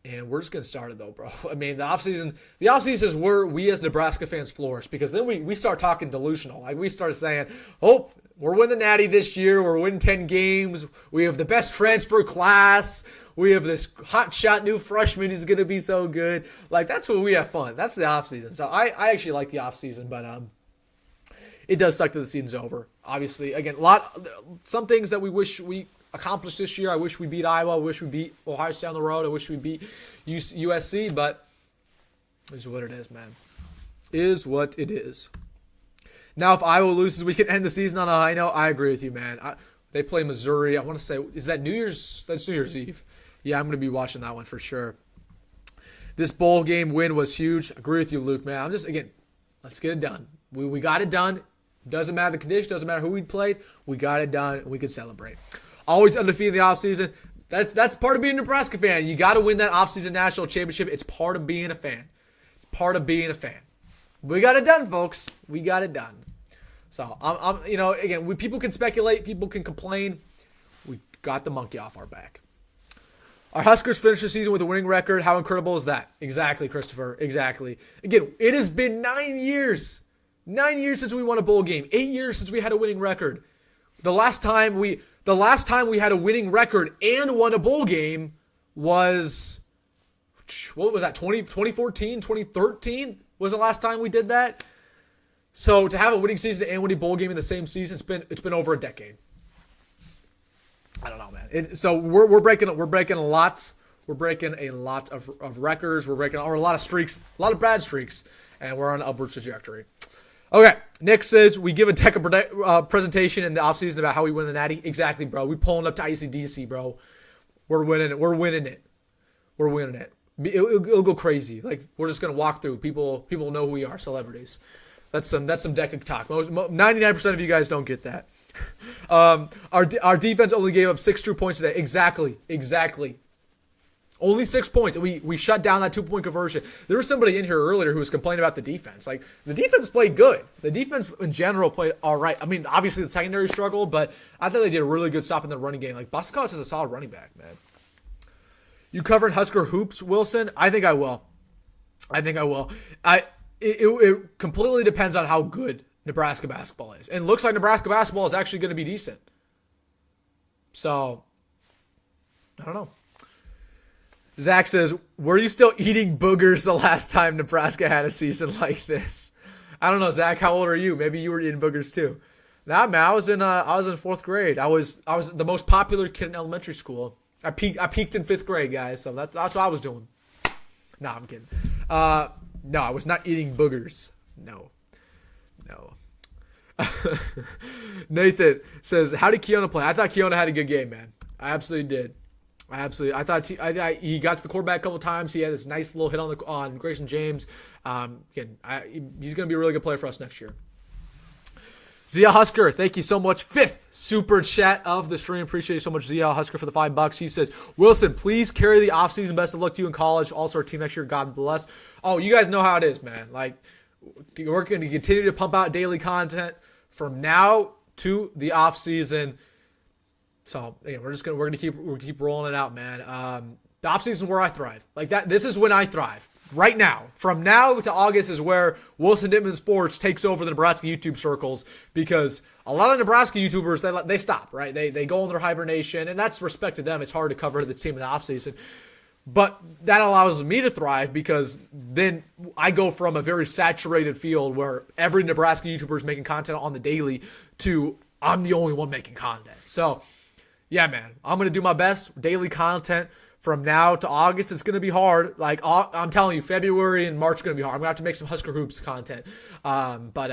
and we're just getting started, though, bro. I mean, the offseason is where we as Nebraska fans flourish because then we start talking delusional. Like, we start saying, oh, we're winning the Natty this year. We're winning 10 games. We have the best transfer class. We have this hotshot new freshman who's going to be so good. Like, that's when we have fun. That's the offseason. So I actually like the offseason, but it does suck that the season's over. Obviously, again, some things that we wish we accomplished this year. I wish we beat Iowa. I wish we beat Ohio State down the road. I wish we beat USC, but it is what it is, man. Is what it is. Now, if Iowa loses, we can end the season on a high note. I agree with you, man. They play Missouri. I want to say, is that New Year's? That's New Year's Eve. Yeah, I'm going to be watching that one for sure. This bowl game win was huge. I agree with you, Luke, man. Let's get it done. We got it done. Doesn't matter the condition. Doesn't matter who we played. We got it done. We can celebrate. Always undefeated in the offseason. That's part of being a Nebraska fan. You got to win that offseason national championship. It's part of being a fan. Part of being a fan. We got it done, folks. We got it done. So, again, people can speculate. People can complain. We got the monkey off our back. Our Huskers finished the season with a winning record. How incredible is that? Exactly, Christopher. Exactly. Again, it has been 9 years. 9 years since we won a bowl game. 8 years since we had a winning record. The last time we had a winning record and won a bowl game was, what was that, 2014, 2013 was the last time we did that? So to have a winning season and winning bowl game in the same season, it's been over a decade. I don't know, man. So we're breaking a lot. We're breaking a lot of records. We're breaking a lot of streaks, a lot of bad streaks, and we're on an upward trajectory. Okay, Nick says we give a tech presentation in the offseason about how we win the Natty. Exactly, bro. We pulling up to ICDC, bro. We're winning it. We're winning it. We're winning it. It'll go crazy. Like, we're just gonna walk through. People know who we are. Celebrities. That's some deck talk. 99% of you guys don't get that. Our defense only gave up 6 true points today. Exactly. Only 6 points. We shut down that 2-point conversion. There was somebody in here earlier who was complaining about the defense. Like, the defense played good. The defense in general played all right. I mean, obviously the secondary struggled, but I thought they did a really good stop in the running game. Like, Boscovich is a solid running back, man. You covering Husker hoops, Wilson? I think I will. It completely depends on how good Nebraska basketball is. And it looks like Nebraska basketball is actually going to be decent. So, I don't know. Zach says, were you still eating boogers the last time Nebraska had a season like this? I don't know, Zach. How old are you? Maybe you were eating boogers too. Nah, man. I was in 4th grade. I was the most popular kid in elementary school. I peaked in 5th grade, guys. So that's what I was doing. Nah, I'm kidding. No, I was not eating boogers. No. Nathan says, how did Keona play? I thought Keona had a good game, man. I absolutely did. I thought he got to the quarterback a couple times. He had this nice little hit on Grayson James. Again, he's going to be a really good player for us next year. Zia Husker, thank you so much. 5th super chat of the stream. Appreciate you so much, Zia Husker, for the $5. He says, Wilson, please carry the offseason. Best of luck to you in college. Also, our team next year. God bless. Oh, you guys know how it is, man. Like, we're going to continue to pump out daily content from now to the offseason. So again, we're gonna keep rolling it out, man. The offseason is where I thrive. Like that. This is when I thrive. Right now, from now to August is where Wilson Dittman Sports takes over the Nebraska YouTube circles, because a lot of Nebraska YouTubers they stop, right? They go in their hibernation, and that's respect to them. It's hard to cover the team in the offseason. But that allows me to thrive, because then I go from a very saturated field where every Nebraska YouTuber is making content on the daily to I'm the only one making content. So, yeah, man, I'm going to do my best. Daily content from now to August. It's going to be hard. Like, I'm telling you, February and March are going to be hard. I'm going to have to make some Husker Hoops content. But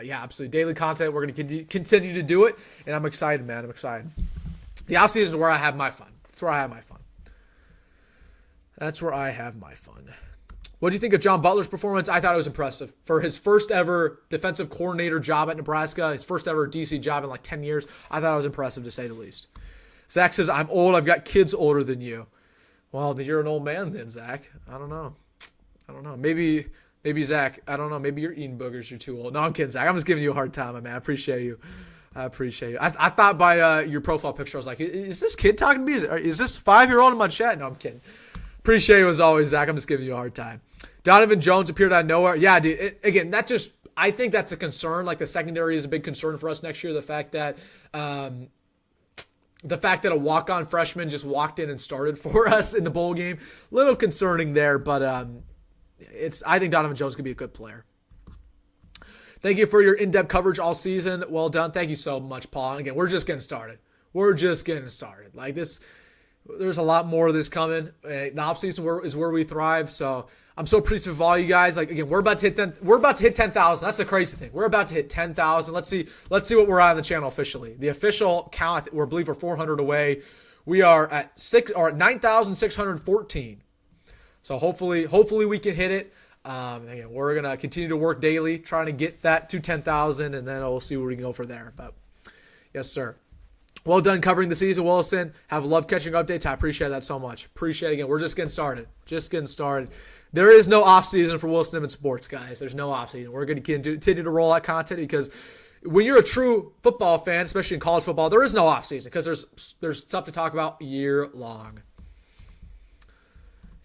yeah, absolutely. Daily content. We're going to continue to do it. And I'm excited, man. I'm excited. The offseason is where I have my fun. That's where I have my fun. What do you think of John Butler's performance? I thought it was impressive. For his first ever defensive coordinator job at Nebraska, his first ever DC job in like 10 years, I thought it was impressive, to say the least. Zach says, I'm old. I've got kids older than you. Well, then you're an old man then, Zach. I don't know. Maybe Zach, I don't know. Maybe you're eating boogers. You're too old. No, I'm kidding, Zach. I'm just giving you a hard time, my man. I appreciate you. I thought by your profile picture, I was like, is this kid talking to me? Is this 5-year-old in my chat? No, I'm kidding. Appreciate you as always, Zach. I'm just giving you a hard time. Donovan Jones appeared out of nowhere. Yeah, dude. I think that's a concern. Like, the secondary is a big concern for us next year. The fact that a walk-on freshman just walked in and started for us in the bowl game, little concerning there. But I think Donovan Jones could be a good player. Thank you for your in-depth coverage all season. Well done. Thank you so much, Paul. And again, we're just getting started. Like this, there's a lot more of this coming. The offseason is where we thrive. So I'm so appreciative of all you guys. Like, again, we're about to hit 10,000. That's the crazy thing. We're about to hit 10,000. Let's see what we're at on the channel officially. The official count, I believe we're 400 away. We are at 9,614. So hopefully we can hit it. Again, we're going to continue to work daily, trying to get that to 10,000, and then we'll see where we can go from there. But yes, sir. Well done covering the season, Wilson. Have loved catching updates. I appreciate that so much. Appreciate it again. We're just getting started. There is no off season for Will Snimmon Sports, guys. There's no off season. We're going to continue to roll out content because when you're a true football fan, especially in college football, there is no off season because there's stuff to talk about year long.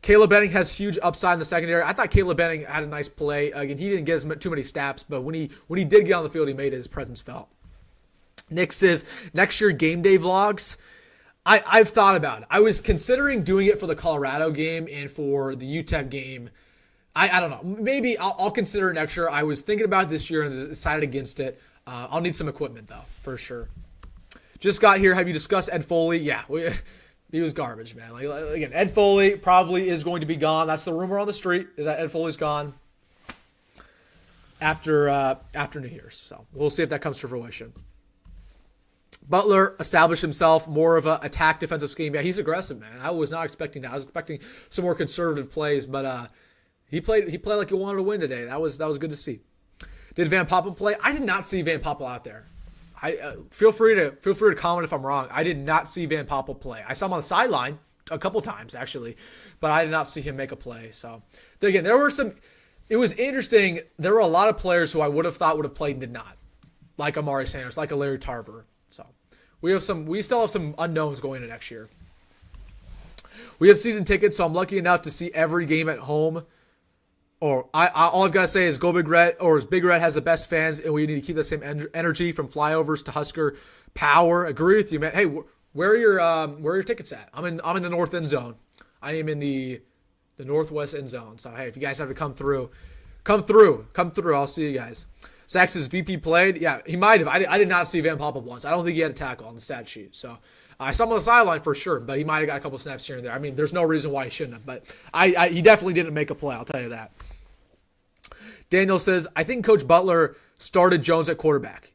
Caleb Benning has huge upside in the secondary. I thought Caleb Benning had a nice play. Again, he didn't get too many snaps, but when he did get on the field, he made his presence felt. Nick says, next year game day vlogs. I've thought about it. I was considering doing it for the Colorado game and for the UTEP game. I don't know. Maybe I'll consider it next year. I was thinking about it this year and decided against it. I'll need some equipment, though, for sure. Just got here. Have you discussed Ed Foley? Yeah, he was garbage, man. Again, Ed Foley probably is going to be gone. That's the rumor on the street, is that Ed Foley's gone after New Year's. So we'll see if that comes to fruition. Butler established himself more of an attack defensive scheme. Yeah, he's aggressive, man. I was not expecting that. I was expecting some more conservative plays, but he played like he wanted to win today. That was good to see. Did Van Poppel play? I did not see Van Poppel out there. Feel free to comment if I'm wrong. I did not see Van Poppel play. I saw him on the sideline a couple times actually, but I did not see him make a play. So again, there were some. It was interesting. There were a lot of players who I would have thought would have played and did not, like Amari Sanders, like a Larry Tarver. So we still have some unknowns going into next year. We have season tickets, so I'm lucky enough to see every game at home. Or all I've got to say is go Big Red, or Big Red has the best fans, and we need to keep the same energy from flyovers to Husker power. Agree with you, man. Hey, where are your tickets at? I'm in the north end zone. I am in the northwest end zone. So hey, if you guys have to come through. I'll see you guys. Sax's VP played. Yeah, he might have. I did not see Van Poppel once. I don't think he had a tackle on the stat sheet. So I saw him on the sideline for sure, but he might have got a couple snaps here and there. I mean, there's no reason why he shouldn't have, but he definitely didn't make a play. I'll tell you that. Daniel says, I think Coach Butler started Jones at cornerback.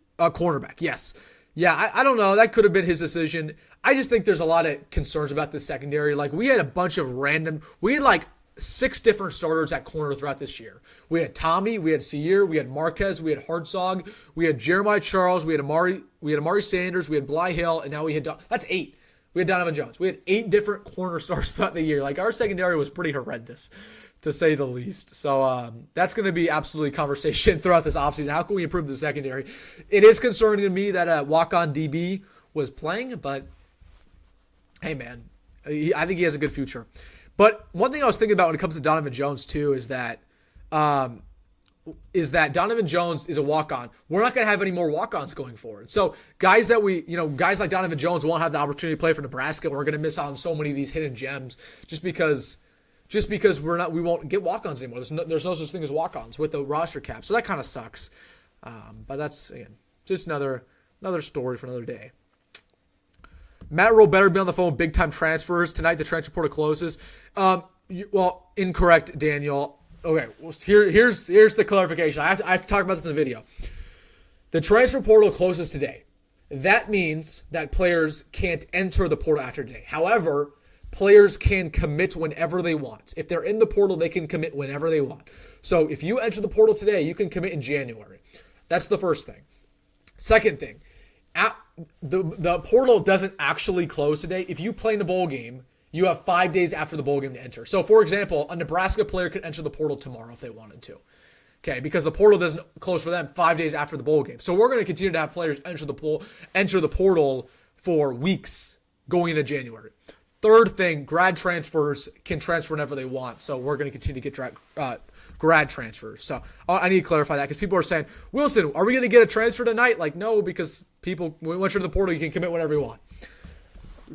Yes. Yeah, I don't know. That could have been his decision. I just think there's a lot of concerns about this secondary. Like, we had a bunch of we had like 6 different starters at corner throughout this year. We had Tommy, we had Sear, we had Marquez, we had Hartzog, we had Jeremiah Charles, we had Amari Sanders, we had Bly Hill, and now we had that's 8. We had Donovan Jones. We had 8 different corner stars throughout the year. Like, our secondary was pretty horrendous, to say the least. So that's going to be absolutely conversation throughout this offseason. How can we improve the secondary? It is concerning to me that walk-on DB was playing, but hey, man, I think he has a good future. But one thing I was thinking about when it comes to Donovan Jones too is that Donovan Jones is a walk-on. We're not going to have any more walk-ons going forward. So guys like Donovan Jones won't have the opportunity to play for Nebraska. We're going to miss out on so many of these hidden gems just because we won't get walk-ons anymore. There's no such thing as walk-ons with the roster cap. So that kind of sucks. But that's, again, just another story for another day. Matt Rhule better be on the phone with big-time transfers. Tonight, the transfer portal closes. Incorrect, Daniel. Okay, well, here's the clarification. I have to talk about this in the video. The transfer portal closes today. That means that players can't enter the portal after today. However, players can commit whenever they want. If they're in the portal, they can commit whenever they want. So if you enter the portal today, you can commit in January. That's the first thing. Second thing, the portal doesn't actually close today. If you play in the bowl game, you have 5 days after the bowl game to enter. So, for example, a Nebraska player could enter the portal tomorrow if they wanted to. Okay, because the portal doesn't close for them 5 days after the bowl game. So we're going to continue to have players enter the portal for weeks going into January. Third thing, grad transfers can transfer whenever they want. So we're going to continue to get grad transfers. So I need to clarify that because people are saying, Wilson, are we going to get a transfer tonight? Like, no, because once you're in the portal, you can commit whenever you want.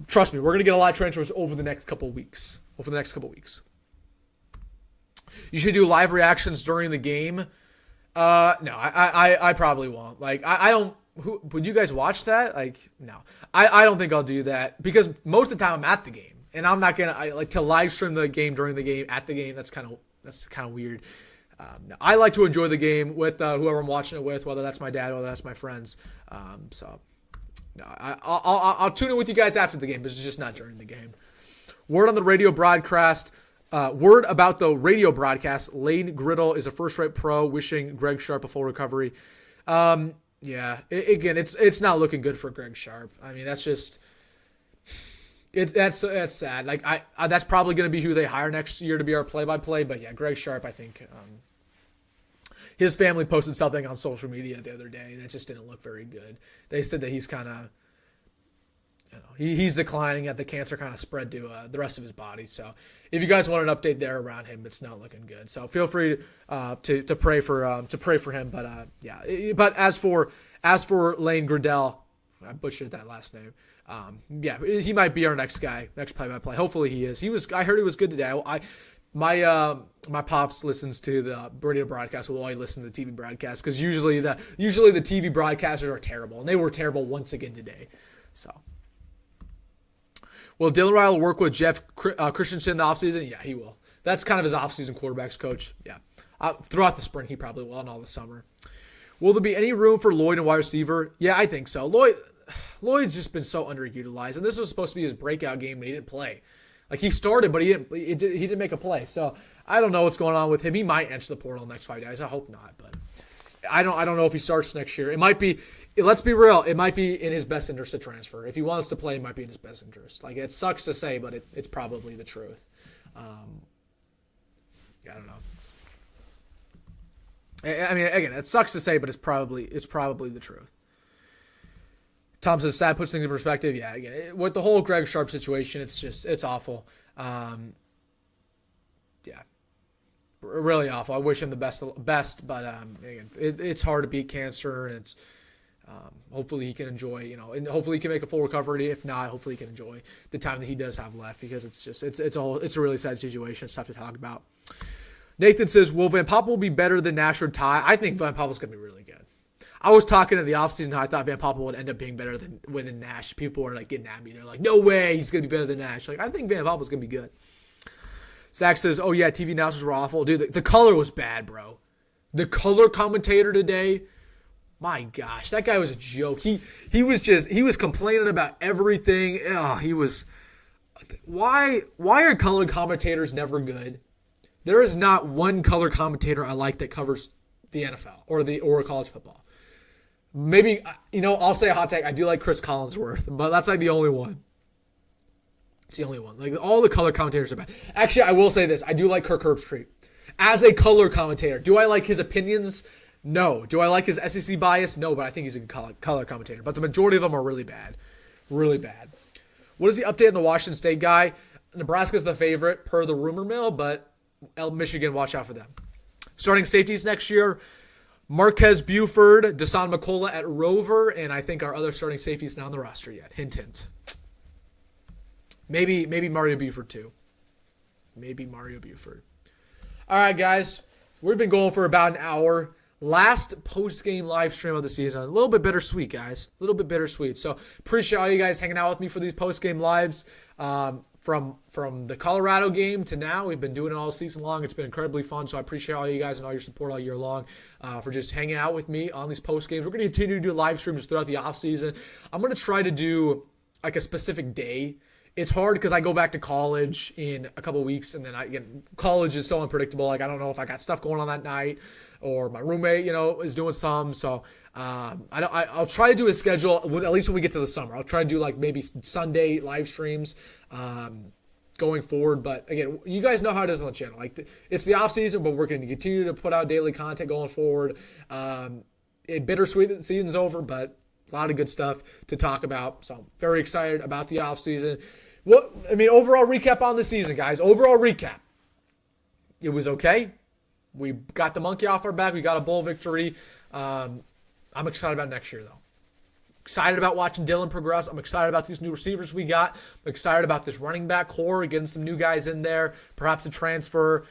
Trust me, we're going to get a lot of transfers over the next couple of weeks. You should do live reactions during the game. No, I probably won't. Like, I don't. Would you guys watch that? Like, no. I don't think I'll do that because most of the time I'm at the game, and I'm not gonna to live stream the game during the game at the game. That's kind of weird. No, I like to enjoy the game with whoever I'm watching it with, whether that's my dad or whether that's my friends. No, I'll tune in with you guys after the game, but it's just not during the game. Word on the radio broadcast. Word about the radio broadcast. Lane Griddle is a first-rate pro, wishing Greg Sharp a full recovery. Yeah, again, it's not looking good for Greg Sharp. I mean, that's just that's sad. Like I that's probably going to be who they hire next year to be our play-by-play. But yeah, Greg Sharp, I think his family posted something on social media the other day that just didn't look very good. They said that he's kind of he's declining, at the cancer kind of spread to the rest of his body. So if you guys want an update there around him, it's not looking good. So feel free to pray for him. But yeah. But as for Lane Griddle, I butchered that last name. Yeah, he might be our next guy, next play-by-play. Hopefully he is. I heard he was good today. My pops listens to the radio broadcast while I listen to the TV broadcast, because usually the TV broadcasters are terrible, and they were terrible once again today. So. Will Dylan Rhule work with Jeff Christensen in the offseason? Yeah, he will. That's kind of his offseason quarterbacks coach. Yeah. Throughout the spring, he probably will, and all the summer. Will there be any room for Lloyd and wide receiver? Yeah, I think so. Lloyd's just been so underutilized, and this was supposed to be his breakout game, and he didn't play. Like, he started, but he didn't make a play. So I don't know what's going on with him. He might enter the portal next 5 days. I hope not, but I don't know if he starts next year. It might be. Let's be real. It might be in his best interest to transfer. If he wants to play, it might be in his best interest. Like, it sucks to say, but it's probably the truth. I don't know. I mean, again, it sucks to say, but it's probably the truth. Tom says, sad, puts things in perspective. Yeah, again, with the whole Greg Sharp situation, it's awful. Yeah, really awful. I wish him the best, but again, it's hard to beat cancer, and it's hopefully he can enjoy, and hopefully he can make a full recovery. If not, hopefully he can enjoy the time that he does have left, because it's a really sad situation. It's tough to talk about. Nathan says, will Van Poppel be better than Nash or Ty? I think Van Poppel's going to be really good. I was talking in the offseason how I thought Van Poppel would end up being better than Nash. People were like getting at me. They're like, no way, he's going to be better than Nash. Like, I think Van Poppel's going to be good. Zach says, oh yeah, TV announcers were awful. Dude, the color was bad, bro. The color commentator today, my gosh, that guy was a joke. He was complaining about everything. Why are color commentators never good? There is not one color commentator I like that covers the NFL or college football. Maybe, I'll say a hot take. I do like Chris Collinsworth, but that's like the only one. It's the only one. Like, all the color commentators are bad. Actually, I will say this. I do like Kirk Herbstreit as a color commentator. Do I like his opinions? No. Do I like his SEC bias? No, but I think he's a good color commentator. But the majority of them are really bad. Really bad. What is the update on the Washington State guy? Nebraska's the favorite per the rumor mill, but Michigan, watch out for them. Starting safeties next year, Marquez Buford, Dasan McCullough at Rover, and I think our other starting safeties not on the roster yet. Hint, hint. Maybe Mario Buford too. Maybe Mario Buford. All right, guys. We've been going for about an hour. Last post-game live stream of the season. A little bit bittersweet, guys. A little bit bittersweet. So appreciate all you guys hanging out with me for these post-game lives. From the Colorado game to now, we've been doing it all season long. It's been incredibly fun, so I appreciate all you guys and all your support all year long for just hanging out with me on these post games. We're going to continue to do live streams throughout the offseason. I'm going to try to do like a specific day. It's hard because I go back to college in a couple weeks, and then college is so unpredictable. Like, I don't know if I got stuff going on that night, or my roommate, is doing some. So I'll try to do a schedule at least when we get to the summer. I'll try to do like maybe Sunday live streams going forward. But again, you guys know how it is on the channel. Like, it's the off season, but we're going to continue to put out daily content going forward. Bittersweet that the season's over, but a lot of good stuff to talk about. So I'm very excited about the off season. Overall recap on the season, guys. Overall recap. It was okay. We got the monkey off our back. We got a bowl victory. I'm excited about next year, though. Excited about watching Dylan progress. I'm excited about these new receivers we got. I'm excited about this running back core, getting some new guys in there, perhaps a transfer.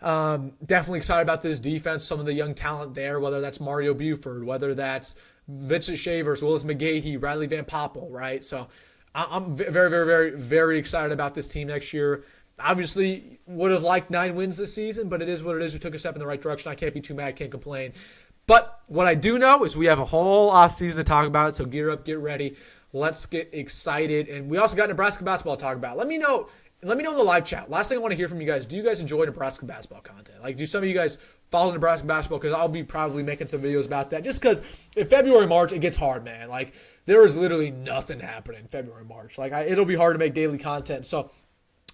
Definitely excited about this defense, some of the young talent there, whether that's Mario Buford, whether that's Vincent Shavers, Willis McGahee, Riley Van Poppel, right? So I'm very, very, very, very excited about this team next year. Obviously, would have liked 9 wins this season, but it is what it is. We took a step in the right direction. I can't be too mad, can't complain. But what I do know is we have a whole offseason to talk about it, so gear up, get ready. Let's get excited. And we also got Nebraska basketball to talk about. Let me know let me know in the live chat. Last thing I want to hear from you guys, do you guys enjoy Nebraska basketball content? Like, do some of you guys follow Nebraska basketball? Because I'll be probably making some videos about that. Just because in February, March, it gets hard, man. Like, there is literally nothing happening in February, March. Like, it'll be hard to make daily content. So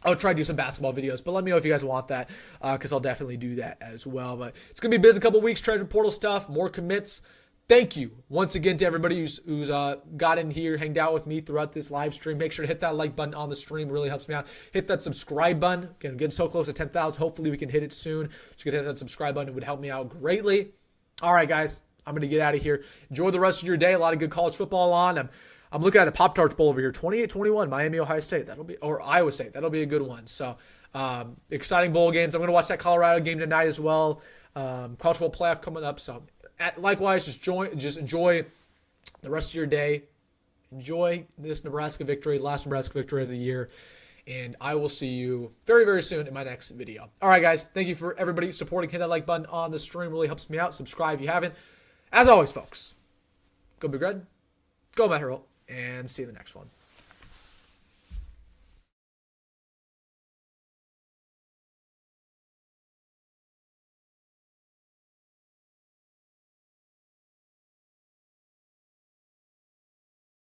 I'll try to do some basketball videos, but let me know if you guys want that, because I'll definitely do that as well. But it's going to be a busy couple weeks, transfer portal stuff, more commits. Thank you once again to everybody who's got in here, hanged out with me throughout this live stream. Make sure to hit that like button on the stream. It really helps me out. Hit that subscribe button. Again, getting so close to 10,000. Hopefully we can hit it soon. So you can hit that subscribe button. It would help me out greatly. All right, guys. I'm going to get out of here. Enjoy the rest of your day. A lot of good college football on. I'm looking at the Pop-Tarts Bowl over here. 28-21, Miami, Ohio State. Or Iowa State. That'll be a good one. So exciting bowl games. I'm going to watch that Colorado game tonight as well. College football playoff coming up. So likewise, just enjoy the rest of your day. Enjoy this Nebraska victory, last Nebraska victory of the year. And I will see you very, very soon in my next video. All right, guys. Thank you for everybody supporting. Hit that like button on the stream. Really helps me out. Subscribe if you haven't. As always, folks, go Big Red. Go Matt Rhule. And see you in the next one.